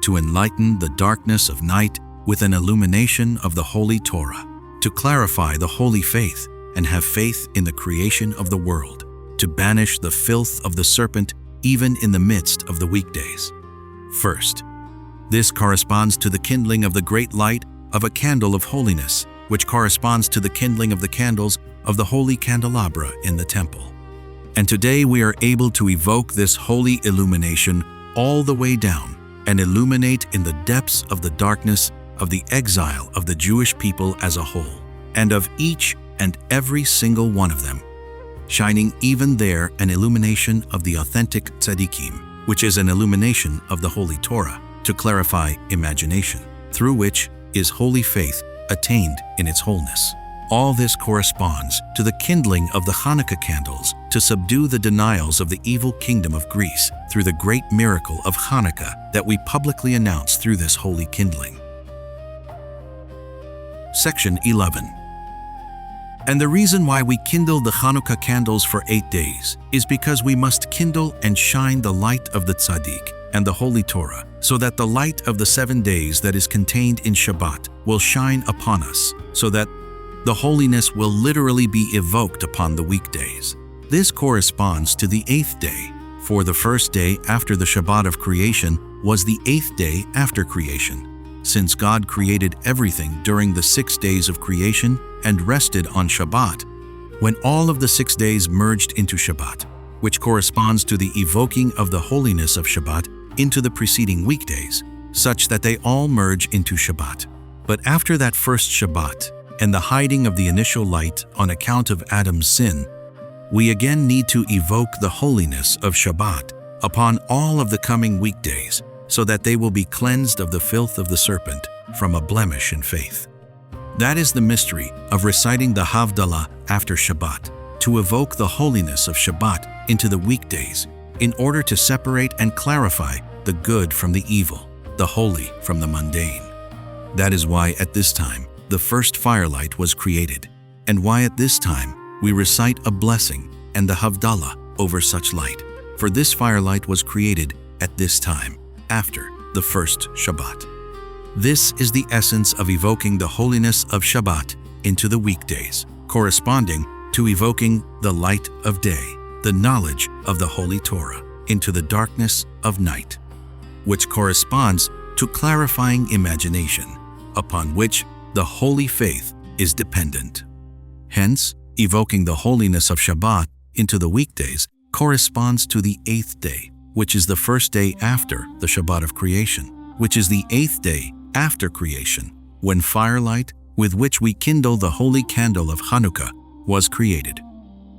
to enlighten the darkness of night with an illumination of the Holy Torah, to clarify the holy faith and have faith in the creation of the world, to banish the filth of the serpent even in the midst of the weekdays. First, this corresponds to the kindling of the great light of a candle of holiness, which corresponds to the kindling of the candles of the holy candelabra in the temple. And today we are able to evoke this holy illumination all the way down and illuminate in the depths of the darkness of the exile of the Jewish people as a whole, and of each and every single one of them, shining even there an illumination of the authentic tzaddikim, which is an illumination of the Holy Torah, to clarify imagination, through which is holy faith attained in its wholeness. All this corresponds to the kindling of the Hanukkah candles to subdue the denials of the evil kingdom of Greece through the great miracle of Hanukkah that we publicly announce through this holy kindling. Section 11. And the reason why we kindle the Hanukkah candles for 8 days is because we must kindle and shine the light of the tzaddik and the Holy Torah, so that the light of the 7 days that is contained in Shabbat will shine upon us, so that the holiness will literally be evoked upon the weekdays. This corresponds to the 8th day, for the first day after the Shabbat of creation was the 8th day after creation, since God created everything during the 6 days of creation and rested on Shabbat, when all of the 6 days merged into Shabbat, which corresponds to the evoking of the holiness of Shabbat into the preceding weekdays, such that they all merge into Shabbat. But after that first Shabbat, and the hiding of the initial light on account of Adam's sin, we again need to evoke the holiness of Shabbat upon all of the coming weekdays, so that they will be cleansed of the filth of the serpent from a blemish in faith. That is the mystery of reciting the Havdalah after Shabbat, to evoke the holiness of Shabbat into the weekdays, in order to separate and clarify the good from the evil, the holy from the mundane. That is why at this time the first firelight was created, and why at this time we recite a blessing and the Havdalah over such light, for this firelight was created at this time, after the first Shabbat. This is the essence of evoking the holiness of Shabbat into the weekdays, corresponding to evoking the light of day, the knowledge of the Holy Torah, into the darkness of night, which corresponds to clarifying imagination, upon which the holy faith is dependent. Hence, evoking the holiness of Shabbat into the weekdays corresponds to the 8th day, which is the first day after the Shabbat of creation, which is the 8th day after creation, when firelight, with which we kindle the holy candle of Hanukkah, was created.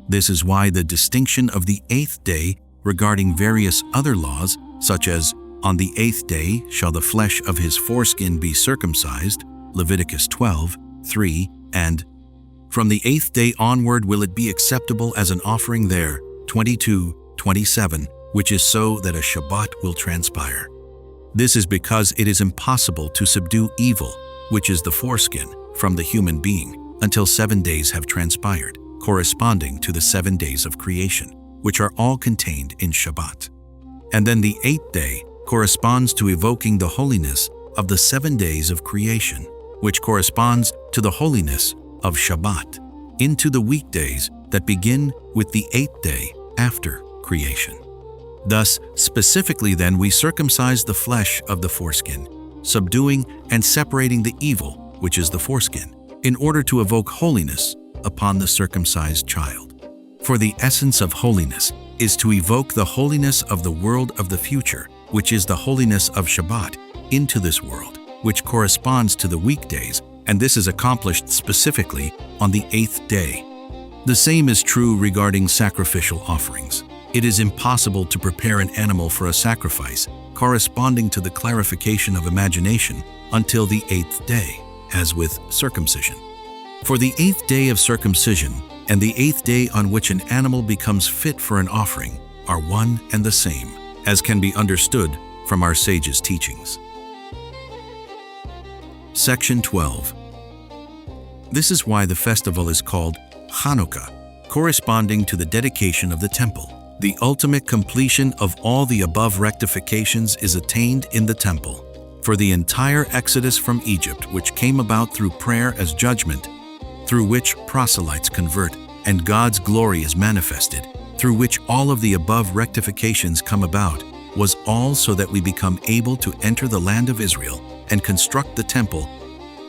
This is why the distinction of the 8th day regarding various other laws, such as, on the 8th day shall the flesh of his foreskin be circumcised, Leviticus 12:3, and from the 8th day onward will it be acceptable as an offering there, 22:27, which is so that a Shabbat will transpire. This is because it is impossible to subdue evil, which is the foreskin, from the human being, until 7 days have transpired, corresponding to the 7 days of creation, which are all contained in Shabbat. And then the 8th day corresponds to evoking the holiness of the 7 days of creation, which corresponds to the holiness of Shabbat, into the weekdays that begin with the 8th day after creation. Thus, specifically then, we circumcise the flesh of the foreskin, subduing and separating the evil, which is the foreskin, in order to evoke holiness upon the circumcised child. For the essence of holiness is to evoke the holiness of the world of the future, which is the holiness of Shabbat, into this world, which corresponds to the weekdays, and this is accomplished specifically on the 8th day. The same is true regarding sacrificial offerings. It is impossible to prepare an animal for a sacrifice corresponding to the clarification of imagination until the 8th day, as with circumcision. For the 8th day of circumcision and the 8th day on which an animal becomes fit for an offering are one and the same, as can be understood from our sages' teachings. Section 12. This is why the festival is called Hanukkah, corresponding to the dedication of the temple. The ultimate completion of all the above rectifications is attained in the temple, for the entire exodus from Egypt, which came about through prayer as judgment, through which proselytes convert and God's glory is manifested, through which all of the above rectifications come about, was all so that we become able to enter the land of Israel and construct the temple,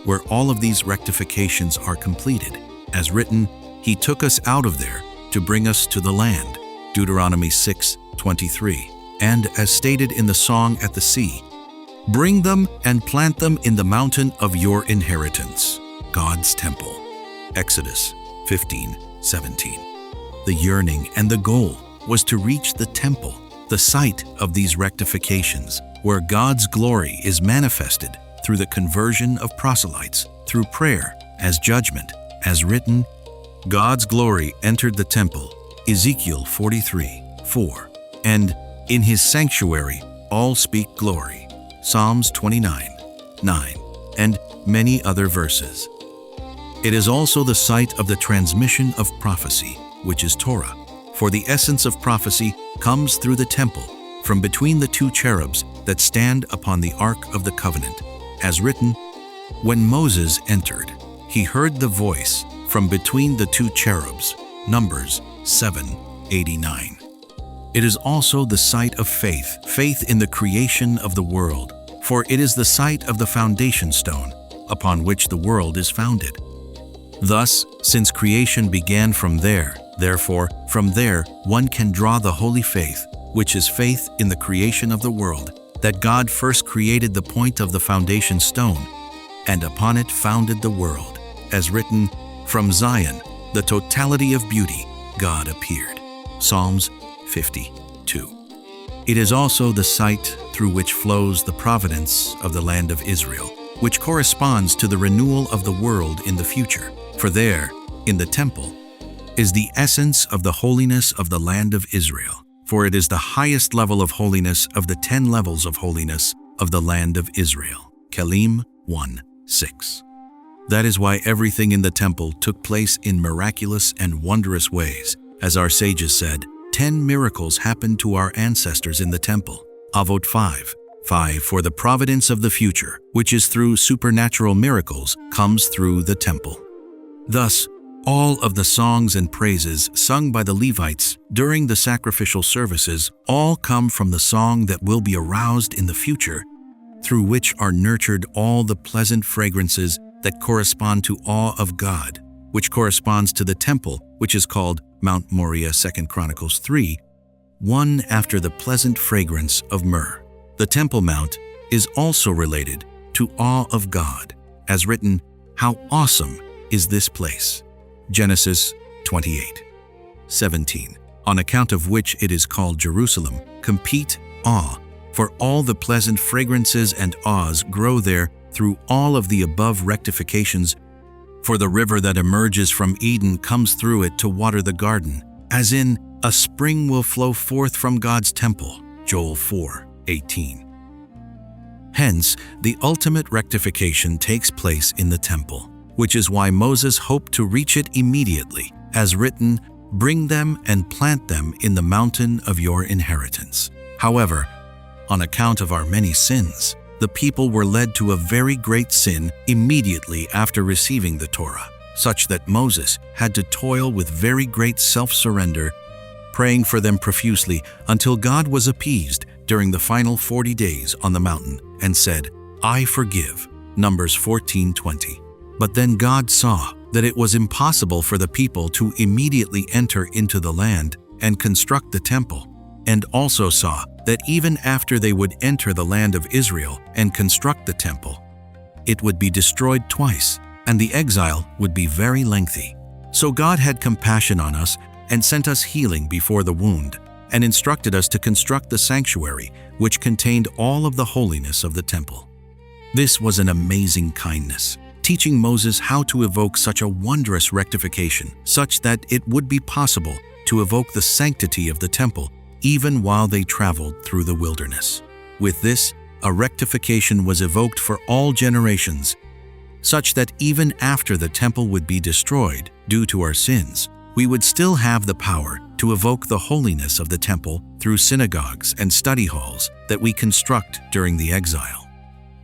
where all of these rectifications are completed. As written, He took us out of there to bring us to the land, Deuteronomy 6:23. And as stated in the song at the sea, bring them and plant them in the mountain of your inheritance, God's temple, Exodus 15:17. The yearning and the goal was to reach the temple, the site of these rectifications, where God's glory is manifested through the conversion of proselytes, through prayer as judgment. As written, God's glory entered the temple, Ezekiel 43:4, and in His sanctuary all speak glory, Psalms 29:9, and many other verses. It is also the site of the transmission of prophecy, which is Torah, for the essence of prophecy comes through the temple, from between the two cherubs that stand upon the Ark of the Covenant. As written, when Moses entered, he heard the voice from between the two cherubs, Numbers 7:89. It is also the site of faith, faith in the creation of the world, for it is the site of the foundation stone upon which the world is founded. Thus, since creation began from there, therefore, from there one can draw the holy faith, which is faith in the creation of the world, that God first created the point of the foundation stone, and upon it founded the world. As written, from Zion, the totality of beauty, God appeared. Psalms 52. It is also the site through which flows the providence of the land of Israel, which corresponds to the renewal of the world in the future. For there, in the temple, is the essence of the holiness of the land of Israel, for it is the highest level of holiness of the 10 levels of holiness of the land of Israel. Kelim 1:6. That is why everything in the temple took place in miraculous and wondrous ways. As our sages said, 10 miracles happened to our ancestors in the temple. Avot 5:5. For the providence of the future, which is through supernatural miracles, comes through the temple. Thus, all of the songs and praises sung by the Levites during the sacrificial services all come from the song that will be aroused in the future, through which are nurtured all the pleasant fragrances that correspond to awe of God, which corresponds to the temple, which is called Mount Moriah, 2 Chronicles 3, one after the pleasant fragrance of myrrh. The Temple Mount is also related to awe of God, as written, how awesome is this place. Genesis 28:17, on account of which it is called Jerusalem, compete awe, for all the pleasant fragrances and awes grow there through all of the above rectifications, for the river that emerges from Eden comes through it to water the garden, as in, a spring will flow forth from God's temple, Joel 4:18. Hence, the ultimate rectification takes place in the temple, which is why Moses hoped to reach it immediately, as written, bring them and plant them in the mountain of your inheritance. However, on account of our many sins, the people were led to a very great sin immediately after receiving the Torah, such that Moses had to toil with very great self-surrender, praying for them profusely until God was appeased during the final 40 days on the mountain and said, I forgive, Numbers 14:20. But then God saw that it was impossible for the people to immediately enter into the land and construct the temple, and also saw that even after they would enter the land of Israel and construct the temple, it would be destroyed twice, and the exile would be very lengthy. So God had compassion on us and sent us healing before the wound, and instructed us to construct the sanctuary, which contained all of the holiness of the temple. This was an amazing kindness, teaching Moses how to evoke such a wondrous rectification, such that it would be possible to evoke the sanctity of the temple even while they traveled through the wilderness. With this, a rectification was evoked for all generations, such that even after the temple would be destroyed due to our sins, we would still have the power to evoke the holiness of the temple through synagogues and study halls that we construct during the exile.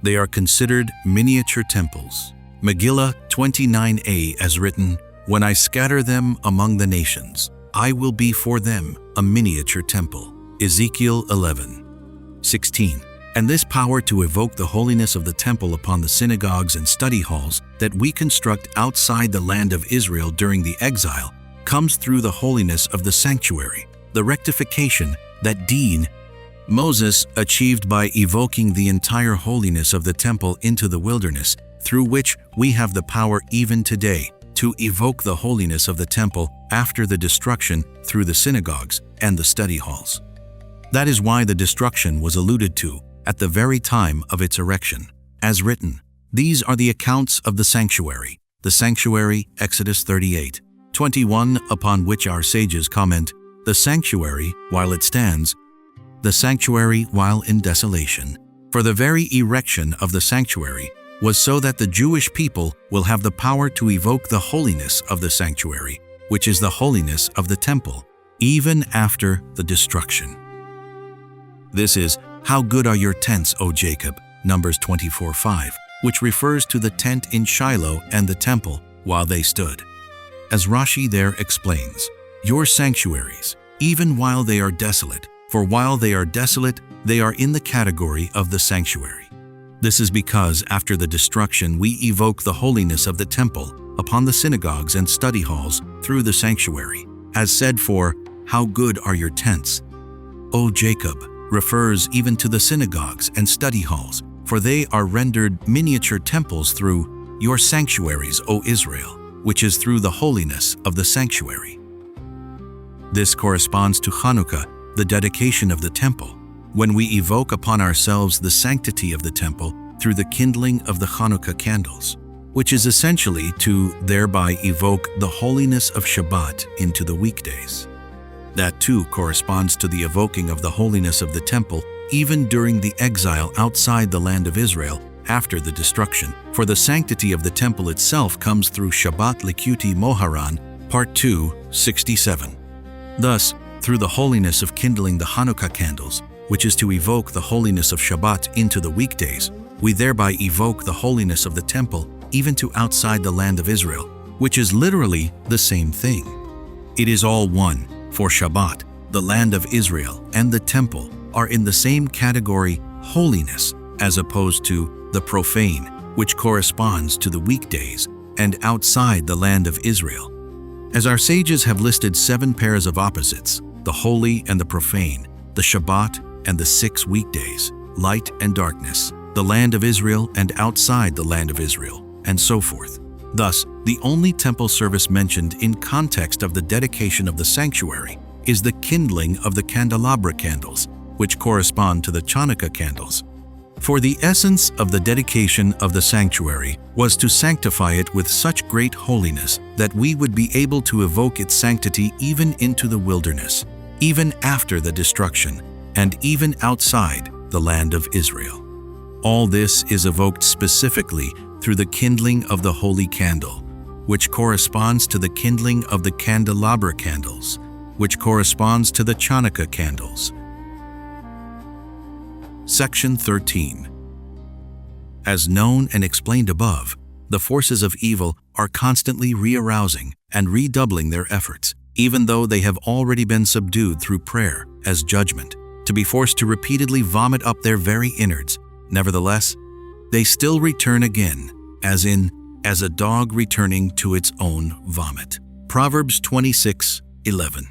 They are considered miniature temples. Megillah 29a as written, "When I scatter them among the nations, I will be for them a miniature temple." Ezekiel 11:16. And this power to evoke the holiness of the temple upon the synagogues and study halls that we construct outside the land of Israel during the exile comes through the holiness of the sanctuary, the rectification, that deed Moses achieved by evoking the entire holiness of the temple into the wilderness, through which we have the power even today to evoke the holiness of the temple after the destruction through the synagogues and the study halls. That is why the destruction was alluded to at the very time of its erection. As written, these are the accounts of the sanctuary, Exodus 38:21, upon which our sages comment, "The sanctuary while it stands, the sanctuary while in desolation." For the very erection of the sanctuary was so that the Jewish people will have the power to evoke the holiness of the sanctuary, which is the holiness of the temple, even after the destruction. This is, "How good are your tents, O Jacob," Numbers 24:5, which refers to the tent in Shiloh and the temple while they stood. As Rashi there explains, "Your sanctuaries, even while they are desolate, for while they are desolate, they are in the category of the sanctuary." This is because after the destruction we evoke the holiness of the temple upon the synagogues and study halls through the sanctuary. As said for, "How good are your tents, O Jacob," refers even to the synagogues and study halls, for they are rendered miniature temples through "your sanctuaries, O Israel," which is through the holiness of the sanctuary. This corresponds to Hanukkah, the dedication of the temple, when we evoke upon ourselves the sanctity of the temple through the kindling of the Hanukkah candles, which is essentially to thereby evoke the holiness of Shabbat into the weekdays. That too corresponds to the evoking of the holiness of the temple even during the exile outside the land of Israel after the destruction, for the sanctity of the temple itself comes through Shabbat Likutey Moharan, Part 2, 67. Thus, through the holiness of kindling the Hanukkah candles, which is to evoke the holiness of Shabbat into the weekdays, we thereby evoke the holiness of the temple even to outside the land of Israel, which is literally the same thing. It is all one, for Shabbat, the land of Israel, and the temple are in the same category, holiness, as opposed to the profane, which corresponds to the weekdays and outside the land of Israel. As our sages have listed 7 pairs of opposites, the holy and the profane, the Shabbat and the 6 weekdays, light and darkness, the land of Israel and outside the land of Israel, and so forth. Thus, the only temple service mentioned in context of the dedication of the sanctuary is the kindling of the candelabra candles, which correspond to the Chanukah candles. For the essence of the dedication of the sanctuary was to sanctify it with such great holiness that we would be able to evoke its sanctity even into the wilderness, even after the destruction, and even outside the land of Israel. All this is evoked specifically through the kindling of the holy candle, which corresponds to the kindling of the candelabra candles, which corresponds to the Chanukah candles. Section 13. As known and explained above, the forces of evil are constantly re-arousing and redoubling their efforts, even though they have already been subdued through prayer as judgment, to be forced to repeatedly vomit up their very innards. Nevertheless, they still return again, as a dog returning to its own vomit. Proverbs 26:11.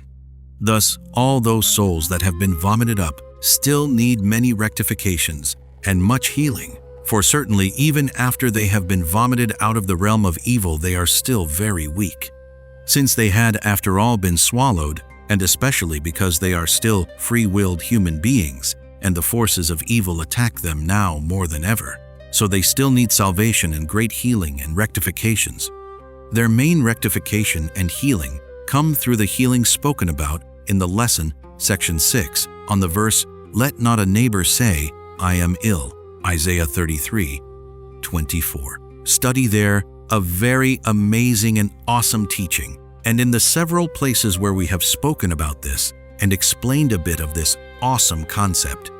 Thus, all those souls that have been vomited up still need many rectifications and much healing, for certainly even after they have been vomited out of the realm of evil, they are still very weak. Since they had after all been swallowed, and especially because they are still free-willed human beings, and the forces of evil attack them now more than ever, so they still need salvation and great healing and rectifications. Their main rectification and healing come through the healing spoken about in the lesson, section 6, on the verse, "Let not a neighbor say, I am ill," Isaiah 33:24. Study there a very amazing and awesome teaching, and in the several places where we have spoken about this and explained a bit of this awesome concept.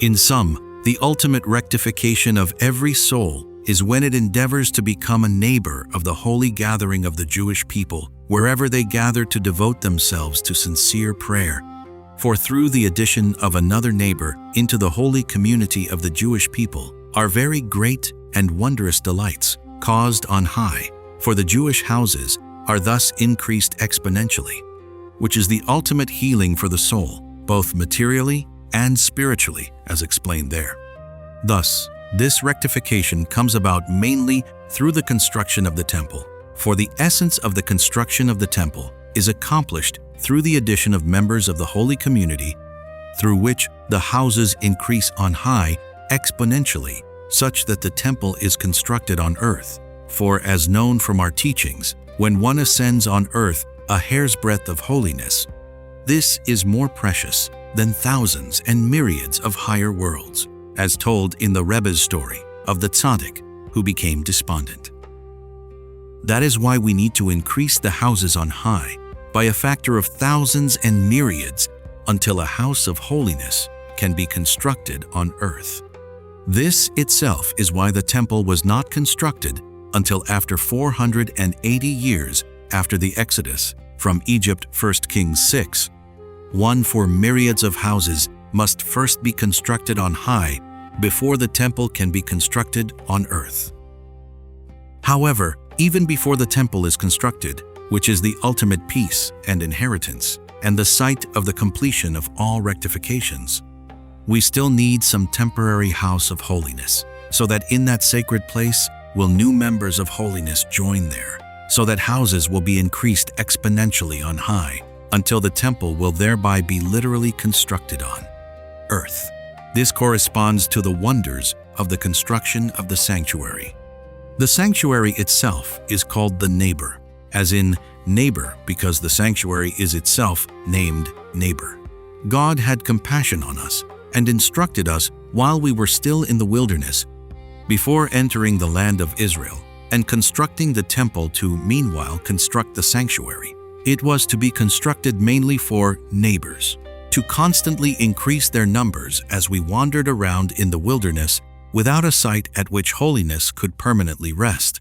In some, The ultimate rectification of every soul is when it endeavors to become a neighbor of the holy gathering of the Jewish people, wherever they gather to devote themselves to sincere prayer. For through the addition of another neighbor into the holy community of the Jewish people are very great and wondrous delights caused on high, for the Jewish houses are thus increased exponentially, which is the ultimate healing for the soul, both materially and spiritually, as explained there. Thus, this rectification comes about mainly through the construction of the temple, for the essence of the construction of the temple is accomplished through the addition of members of the holy community, through which the houses increase on high exponentially, such that the temple is constructed on earth. For as known from our teachings, when one ascends on earth a hair's breadth of holiness, this is more precious than thousands and myriads of higher worlds, as told in the Rebbe's story of the tzaddik who became despondent. That is why we need to increase the houses on high by a factor of thousands and myriads until a house of holiness can be constructed on earth. This itself is why the temple was not constructed until after 480 years after the Exodus from Egypt, 1 Kings 6. One for myriads of houses must first be constructed on high before the temple can be constructed on earth. However, even before the temple is constructed, which is the ultimate peace and inheritance, and the site of the completion of all rectifications, we still need some temporary house of holiness, so that in that sacred place will new members of holiness join there, so that houses will be increased exponentially on high, until the temple will thereby be literally constructed on earth. This corresponds to the wonders of the construction of the sanctuary. The sanctuary itself is called the neighbor, as in neighbor because the sanctuary is itself named neighbor. God had compassion on us and instructed us while we were still in the wilderness, before entering the land of Israel and constructing the temple to meanwhile construct the sanctuary. It was to be constructed mainly for neighbors, to constantly increase their numbers as we wandered around in the wilderness without a site at which holiness could permanently rest,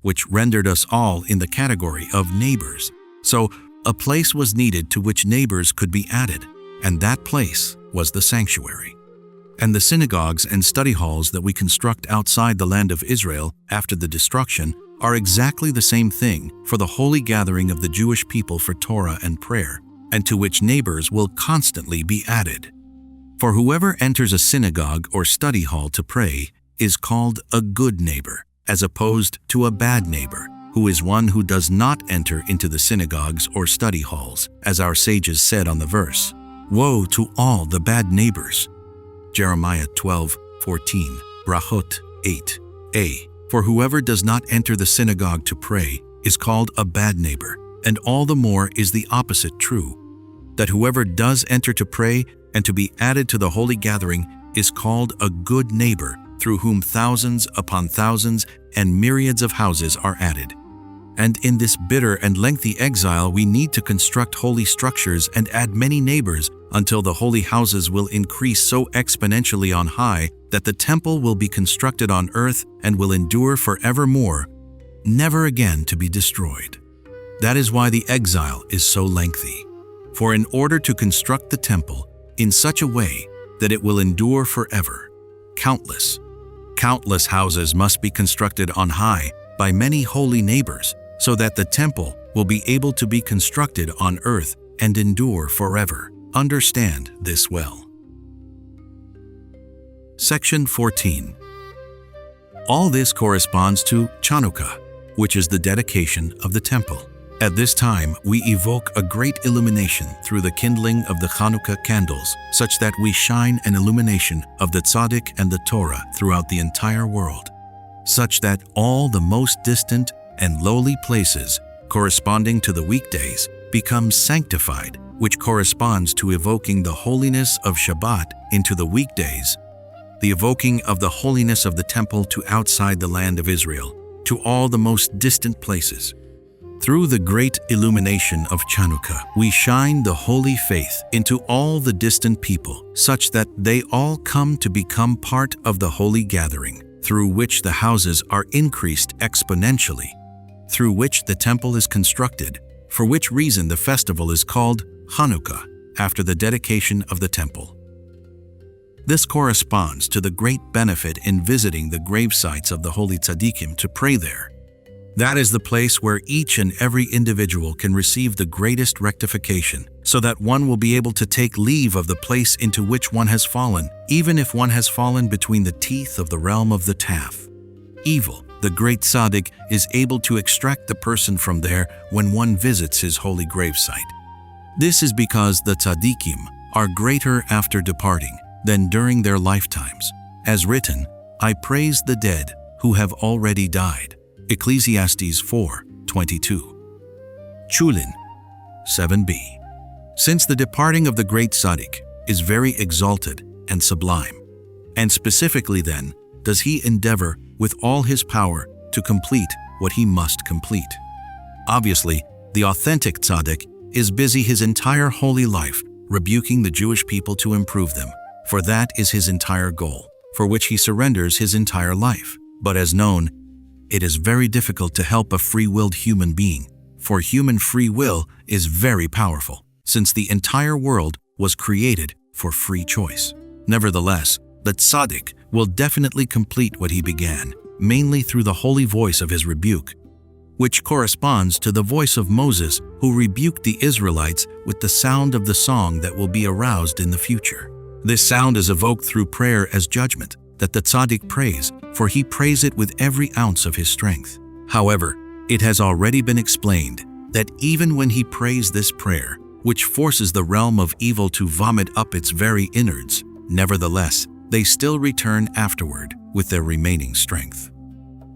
which rendered us all in the category of neighbors. So a place was needed to which neighbors could be added, and that place was the sanctuary. And the synagogues and study halls that we construct outside the land of Israel after the destruction are exactly the same thing for the holy gathering of the Jewish people for Torah and prayer, and to which neighbors will constantly be added. For whoever enters a synagogue or study hall to pray is called a good neighbor, as opposed to a bad neighbor, who is one who does not enter into the synagogues or study halls, as our sages said on the verse, "Woe to all the bad neighbors." Jeremiah 12:14, Brachot 8a. For whoever does not enter the synagogue to pray is called a bad neighbor, and all the more is the opposite true, that whoever does enter to pray and to be added to the holy gathering is called a good neighbor, through whom thousands upon thousands and myriads of houses are added. And in this bitter and lengthy exile we need to construct holy structures and add many neighbors until the holy houses will increase so exponentially on high that the temple will be constructed on earth and will endure forevermore, never again to be destroyed. That is why the exile is so lengthy. For in order to construct the temple in such a way that it will endure forever, countless houses must be constructed on high by many holy neighbors, so that the temple will be able to be constructed on earth and endure forever. Understand this well. Section 14. All this corresponds to Chanukah, which is the dedication of the temple. At this time, we evoke a great illumination through the kindling of the Chanukah candles, such that we shine an illumination of the tzaddik and the Torah throughout the entire world, such that all the most distant and lowly places corresponding to the weekdays become sanctified, which corresponds to evoking the holiness of Shabbat into the weekdays, the evoking of the holiness of the temple to outside the land of Israel, to all the most distant places. Through the great illumination of Chanukah, we shine the holy faith into all the distant people, such that they all come to become part of the holy gathering, through which the houses are increased exponentially, through which the temple is constructed, for which reason the festival is called Hanukkah, after the dedication of the temple. This corresponds to the great benefit in visiting the grave sites of the holy tzaddikim to pray there. That is the place where each and every individual can receive the greatest rectification, so that one will be able to take leave of the place into which one has fallen, even if one has fallen between the teeth of the realm of the Taf. Evil, the great tzaddik, is able to extract the person from there when one visits his holy gravesite. This is because the tzaddikim are greater after departing than during their lifetimes. As written, I praise the dead who have already died. Ecclesiastes 4:22. Chulin 7b. Since the departing of the great tzaddik is very exalted and sublime, and specifically then does he endeavor with all his power to complete what he must complete. Obviously, the authentic tzaddik is busy his entire holy life rebuking the Jewish people to improve them, for that is his entire goal, for which he surrenders his entire life. But as known, it is very difficult to help a free-willed human being, for human free will is very powerful, since the entire world was created for free choice. Nevertheless, the tzaddik will definitely complete what he began, mainly through the holy voice of his rebuke, which corresponds to the voice of Moses, who rebuked the Israelites with the sound of the song that will be aroused in the future. This sound is evoked through prayer as judgment that the tzaddik prays, for he prays it with every ounce of his strength. However, it has already been explained that even when he prays this prayer, which forces the realm of evil to vomit up its very innards, nevertheless, they still return afterward with their remaining strength.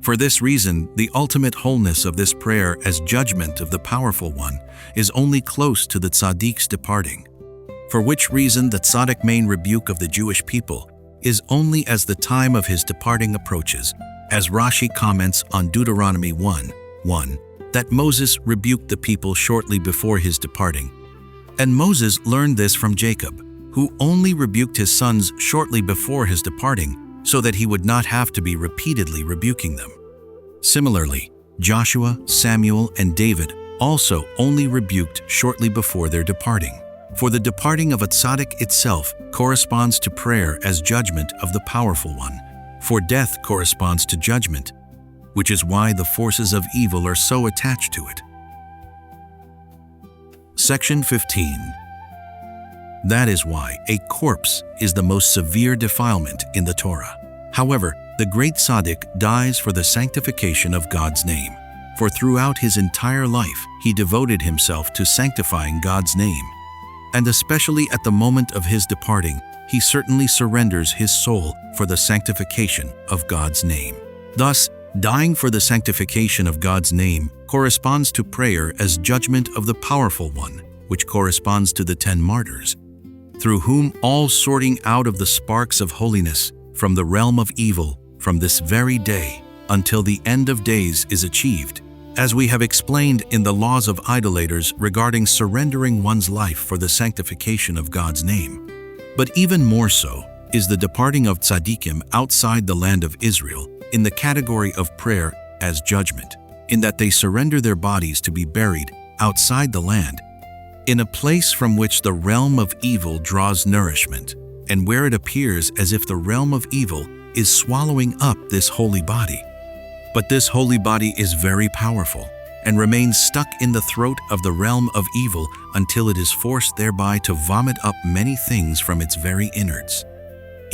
For this reason, the ultimate wholeness of this prayer as judgment of the powerful one is only close to the tzaddik's departing, for which reason the tzaddik main rebuke of the Jewish people is only as the time of his departing approaches, as Rashi comments on Deuteronomy 1:1, that Moses rebuked the people shortly before his departing. And Moses learned this from Jacob, who only rebuked his sons shortly before his departing, so that he would not have to be repeatedly rebuking them. Similarly, Joshua, Samuel, and David also only rebuked shortly before their departing. For the departing of a tzaddik itself corresponds to prayer as judgment of the powerful one, for death corresponds to judgment, which is why the forces of evil are so attached to it. Section 15. That is why a corpse is the most severe defilement in the Torah. However, the great tzaddik dies for the sanctification of God's name, for throughout his entire life he devoted himself to sanctifying God's name. And especially at the moment of his departing, he certainly surrenders his soul for the sanctification of God's name. Thus, dying for the sanctification of God's name corresponds to prayer as judgment of the powerful one, which corresponds to the 10 martyrs, through whom all sorting out of the sparks of holiness from the realm of evil from this very day until the end of days is achieved, as we have explained in the laws of idolaters regarding surrendering one's life for the sanctification of God's name. But even more so is the departing of tzaddikim outside the land of Israel in the category of prayer as judgment, in that they surrender their bodies to be buried outside the land, in a place from which the realm of evil draws nourishment, and where it appears as if the realm of evil is swallowing up this holy body. But this holy body is very powerful and remains stuck in the throat of the realm of evil until it is forced thereby to vomit up many things from its very innards.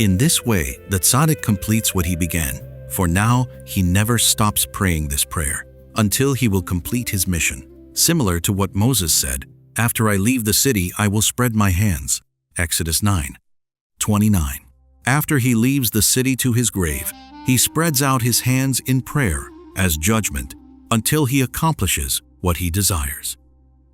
In this way, the tzaddik completes what he began, for now he never stops praying this prayer until he will complete his mission, similar to what Moses said, "After I leave the city, I will spread my hands." Exodus 9:29. After he leaves the city to his grave, he spreads out his hands in prayer as judgment until he accomplishes what he desires.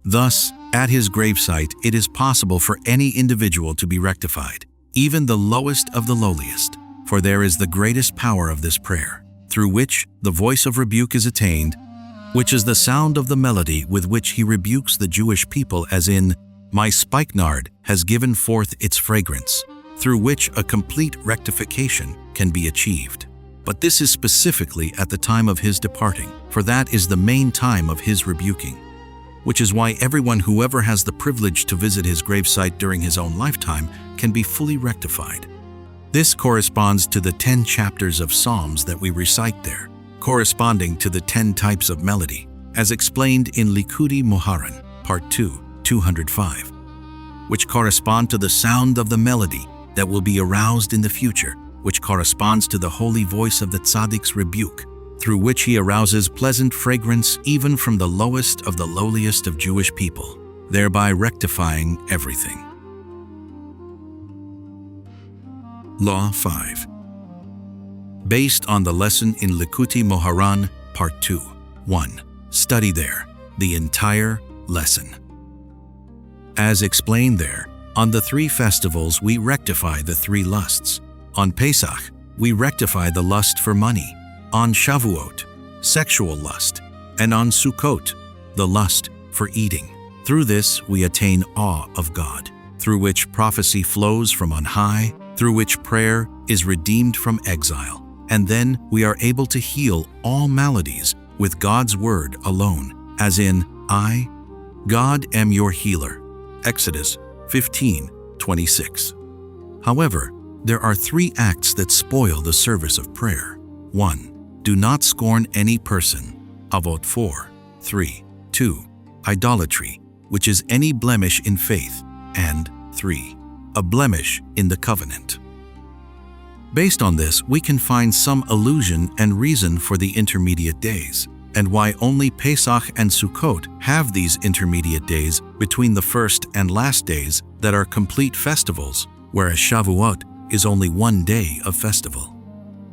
Thus, at his gravesite, it is possible for any individual to be rectified, even the lowest of the lowliest, for there is the greatest power of this prayer, through which the voice of rebuke is attained, which is the sound of the melody with which he rebukes the Jewish people, as in, "My spikenard has given forth its fragrance," through which a complete rectification can be achieved. But this is specifically at the time of his departing, for that is the main time of his rebuking, which is why everyone who ever has the privilege to visit his gravesite during his own lifetime can be fully rectified. This corresponds to the 10 chapters of Psalms that we recite there, corresponding to the 10 types of melody, as explained in Likutey Halakhot, Part 2, 205, which correspond to the sound of the melody that will be aroused in the future, which corresponds to the holy voice of the Tzaddik's rebuke, through which he arouses pleasant fragrance even from the lowest of the lowliest of Jewish people, thereby rectifying everything. Law 5. Based on the lesson in Likutey Halakhot, Part 2, 1. Study there the entire lesson. As explained there, on the 3 festivals we rectify the 3 lusts. On Pesach, we rectify the lust for money. On Shavuot, sexual lust. And on Sukkot, the lust for eating. Through this, we attain awe of God, through which prophecy flows from on high, through which prayer is redeemed from exile. And then we are able to heal all maladies with God's word alone, as in, "I, God, am your healer." Exodus 15:26. However, there are 3 acts that spoil the service of prayer. 1. Do not scorn any person. Avot 4:3. 2. Idolatry, which is any blemish in faith. And 3. A blemish in the covenant. Based on this, we can find some allusion and reason for the intermediate days, and why only Pesach and Sukkot have these intermediate days between the first and last days that are complete festivals, whereas Shavuot is only 1 day of festival.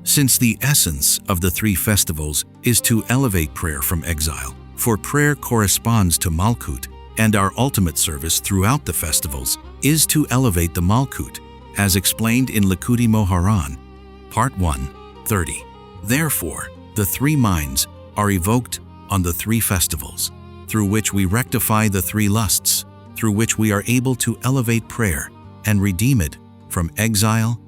Since the essence of the 3 festivals is to elevate prayer from exile, for prayer corresponds to Malkut, and our ultimate service throughout the festivals is to elevate the Malkut, as explained in Likutey Halakhot, Part 1, 30. Therefore, the 3 minds are evoked on the 3 festivals, through which we rectify the 3 lusts, through which we are able to elevate prayer and redeem it from exile,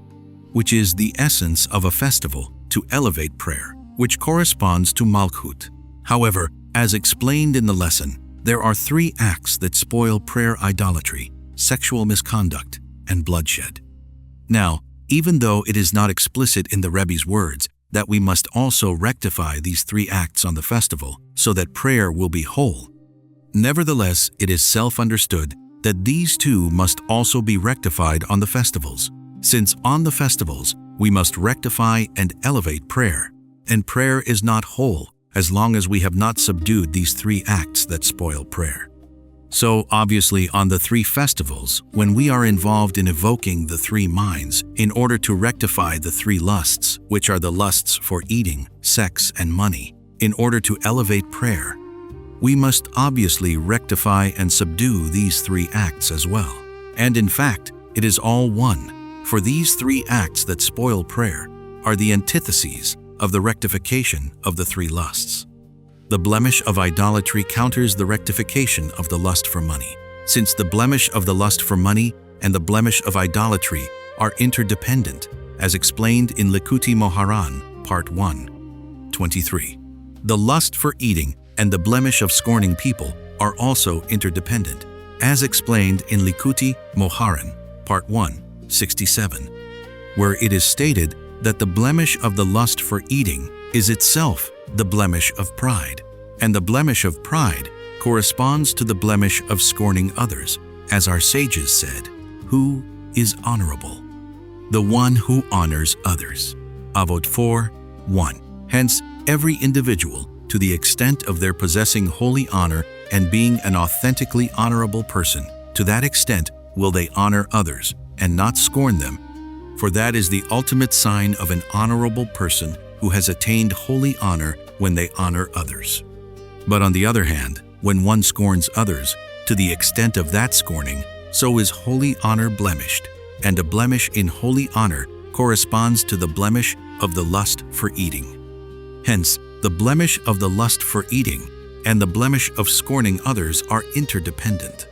which is the essence of a festival, to elevate prayer, which corresponds to Malkut. However, as explained in the lesson, there are 3 acts that spoil prayer: idolatry, sexual misconduct, and bloodshed. Now, even though it is not explicit in the Rebbe's words that we must also rectify these 3 acts on the festival so that prayer will be whole, nevertheless it is self-understood that these 2 must also be rectified on the festivals, since on the festivals we must rectify and elevate prayer, and prayer is not whole as long as we have not subdued these 3 acts that spoil prayer. So obviously on the 3 festivals, when we are involved in evoking the 3 minds in order to rectify the 3 lusts, which are the lusts for eating, sex, and money, in order to elevate prayer, we must obviously rectify and subdue these 3 acts as well. And in fact, it is all one, for these 3 acts that spoil prayer are the antitheses of the rectification of the 3 lusts. The blemish of idolatry counters the rectification of the lust for money, since the blemish of the lust for money and the blemish of idolatry are interdependent, as explained in Likutey Halakhot, Part 1, 23. The lust for eating and the blemish of scorning people are also interdependent, as explained in Likutey Halakhot, Part 1, 67, where it is stated that the blemish of the lust for eating is itself the blemish of pride, and the blemish of pride corresponds to the blemish of scorning others, as our sages said, "Who is honorable? The one who honors others." Avot 4:1. Hence, every individual, to the extent of their possessing holy honor and being an authentically honorable person, to that extent will they honor others and not scorn them, for that is the ultimate sign of an honorable person who has attained holy honor when they honor others. But on the other hand, when one scorns others, to the extent of that scorning, so is holy honor blemished, and a blemish in holy honor corresponds to the blemish of the lust for eating. Hence, the blemish of the lust for eating and the blemish of scorning others are interdependent.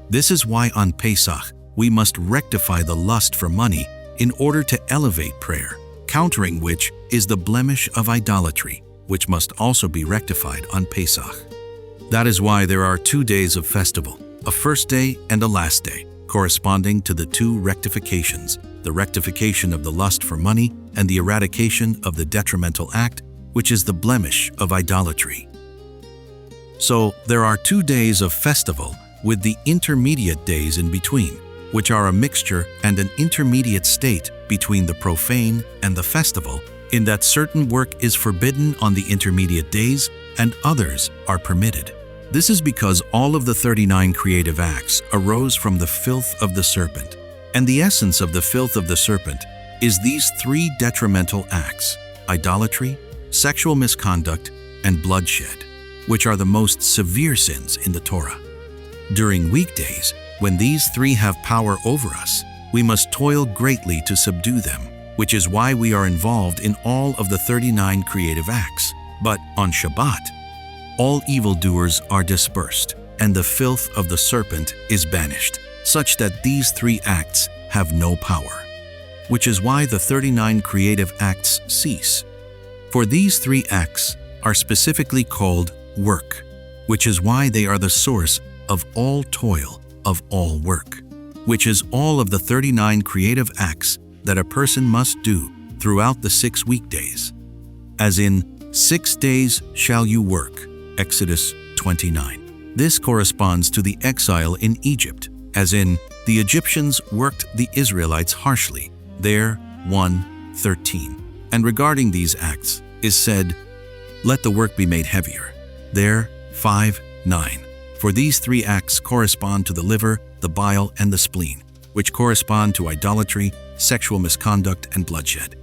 This is why on Pesach we must rectify the lust for money in order to elevate prayer, countering which is the blemish of idolatry, which must also be rectified on Pesach. That is why there are 2 days of festival, a first day and a last day, corresponding to the 2 rectifications, the rectification of the lust for money and the eradication of the detrimental act, which is the blemish of idolatry. So there are 2 days of festival with the intermediate days in between, which are a mixture and an intermediate state between the profane and the festival, in that certain work is forbidden on the intermediate days and others are permitted. This is because all of the 39 creative acts arose from the filth of the serpent, and the essence of the filth of the serpent is these 3 detrimental acts: idolatry, sexual misconduct, and bloodshed, which are the most severe sins in the Torah. During weekdays, when these 3 have power over us, we must toil greatly to subdue them, which is why we are involved in all of the 39 creative acts. But on Shabbat, all evildoers are dispersed, and the filth of the serpent is banished, such that these 3 acts have no power, which is why the 39 creative acts cease. For these 3 acts are specifically called work, which is why they are the source of all toil, of all work, which is all of the 39 creative acts that a person must do throughout the 6 weekdays. As in, 6 days shall you work, Exodus 29. This corresponds to the exile in Egypt, as in, the Egyptians worked the Israelites harshly, there 1:13. And regarding these acts is said, let the work be made heavier, there 5:9. For these 3 acts correspond to the liver, the bile, and the spleen, which correspond to idolatry, sexual misconduct, and bloodshed.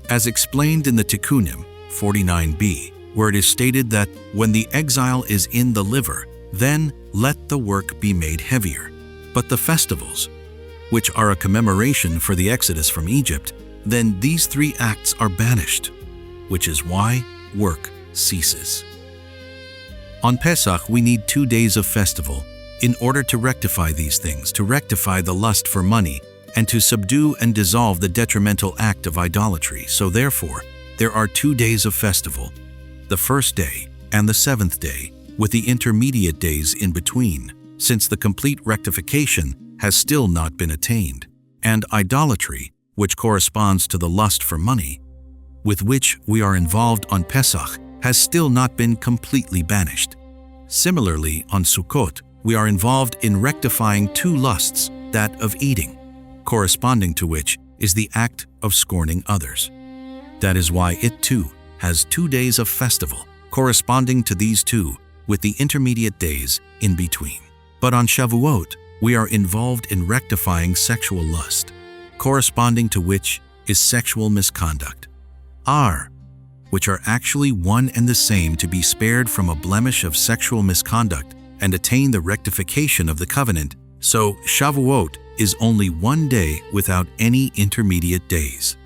As explained in the Tikkunim 49b, where it is stated that when the exile is in the liver, then let the work be made heavier. But the festivals, which are a commemoration for the exodus from Egypt, then these 3 acts are banished, which is why work ceases. On Pesach, we need 2 days of festival in order to rectify these things, to rectify the lust for money, and to subdue and dissolve the detrimental act of idolatry. So therefore, there are 2 days of festival, the first day and the 7th day, with the intermediate days in between, since the complete rectification has still not been attained, and idolatry, which corresponds to the lust for money, with which we are involved on Pesach, has still not been completely banished. Similarly, on Sukkot, we are involved in rectifying 2 lusts, that of eating, corresponding to which is the act of scorning others. That is why it too has 2 days of festival, corresponding to these 2, with the intermediate days in between. But on Shavuot, we are involved in rectifying sexual lust, corresponding to which is sexual misconduct, which are actually one and the same, to be spared from a blemish of sexual misconduct and attain the rectification of the covenant. So Shavuot is only 1 day without any intermediate days.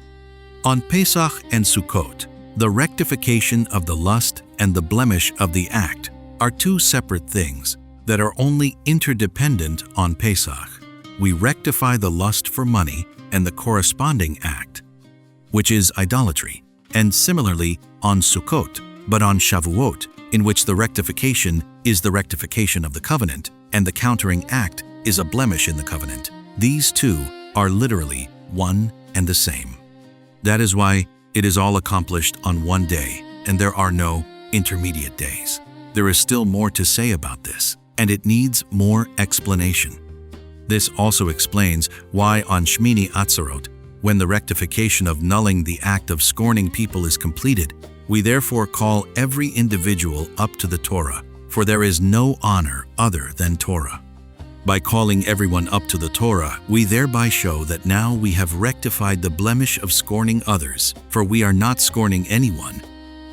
On Pesach and Sukkot, the rectification of the lust and the blemish of the act are 2 separate things that are only interdependent on Pesach. We rectify the lust for money and the corresponding act, which is idolatry, and similarly on Sukkot, but on Shavuot, in which the rectification is the rectification of the covenant, and the countering act is a blemish in the covenant. These 2 are literally one and the same. That is why it is all accomplished on 1 day, and there are no intermediate days. There is still more to say about this, and it needs more explanation. This also explains why on Shmini Atzarot, when the rectification of nulling the act of scorning people is completed, we therefore call every individual up to the Torah, for there is no honor other than Torah. By calling everyone up to the Torah, we thereby show that now we have rectified the blemish of scorning others, for we are not scorning anyone,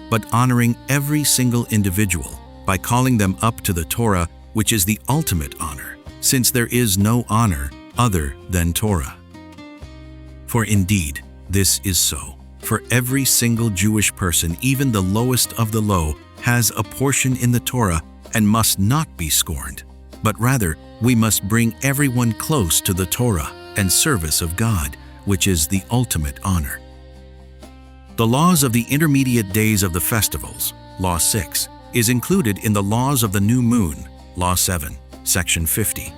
but honoring every single individual by calling them up to the Torah, which is the ultimate honor, since there is no honor other than Torah. For indeed, this is so. For every single Jewish person, even the lowest of the low, has a portion in the Torah and must not be scorned, but rather we must bring everyone close to the Torah and service of God, which is the ultimate honor. The laws of the intermediate days of the festivals, Law 6, is included in the laws of the new moon, Law 7, Section 50.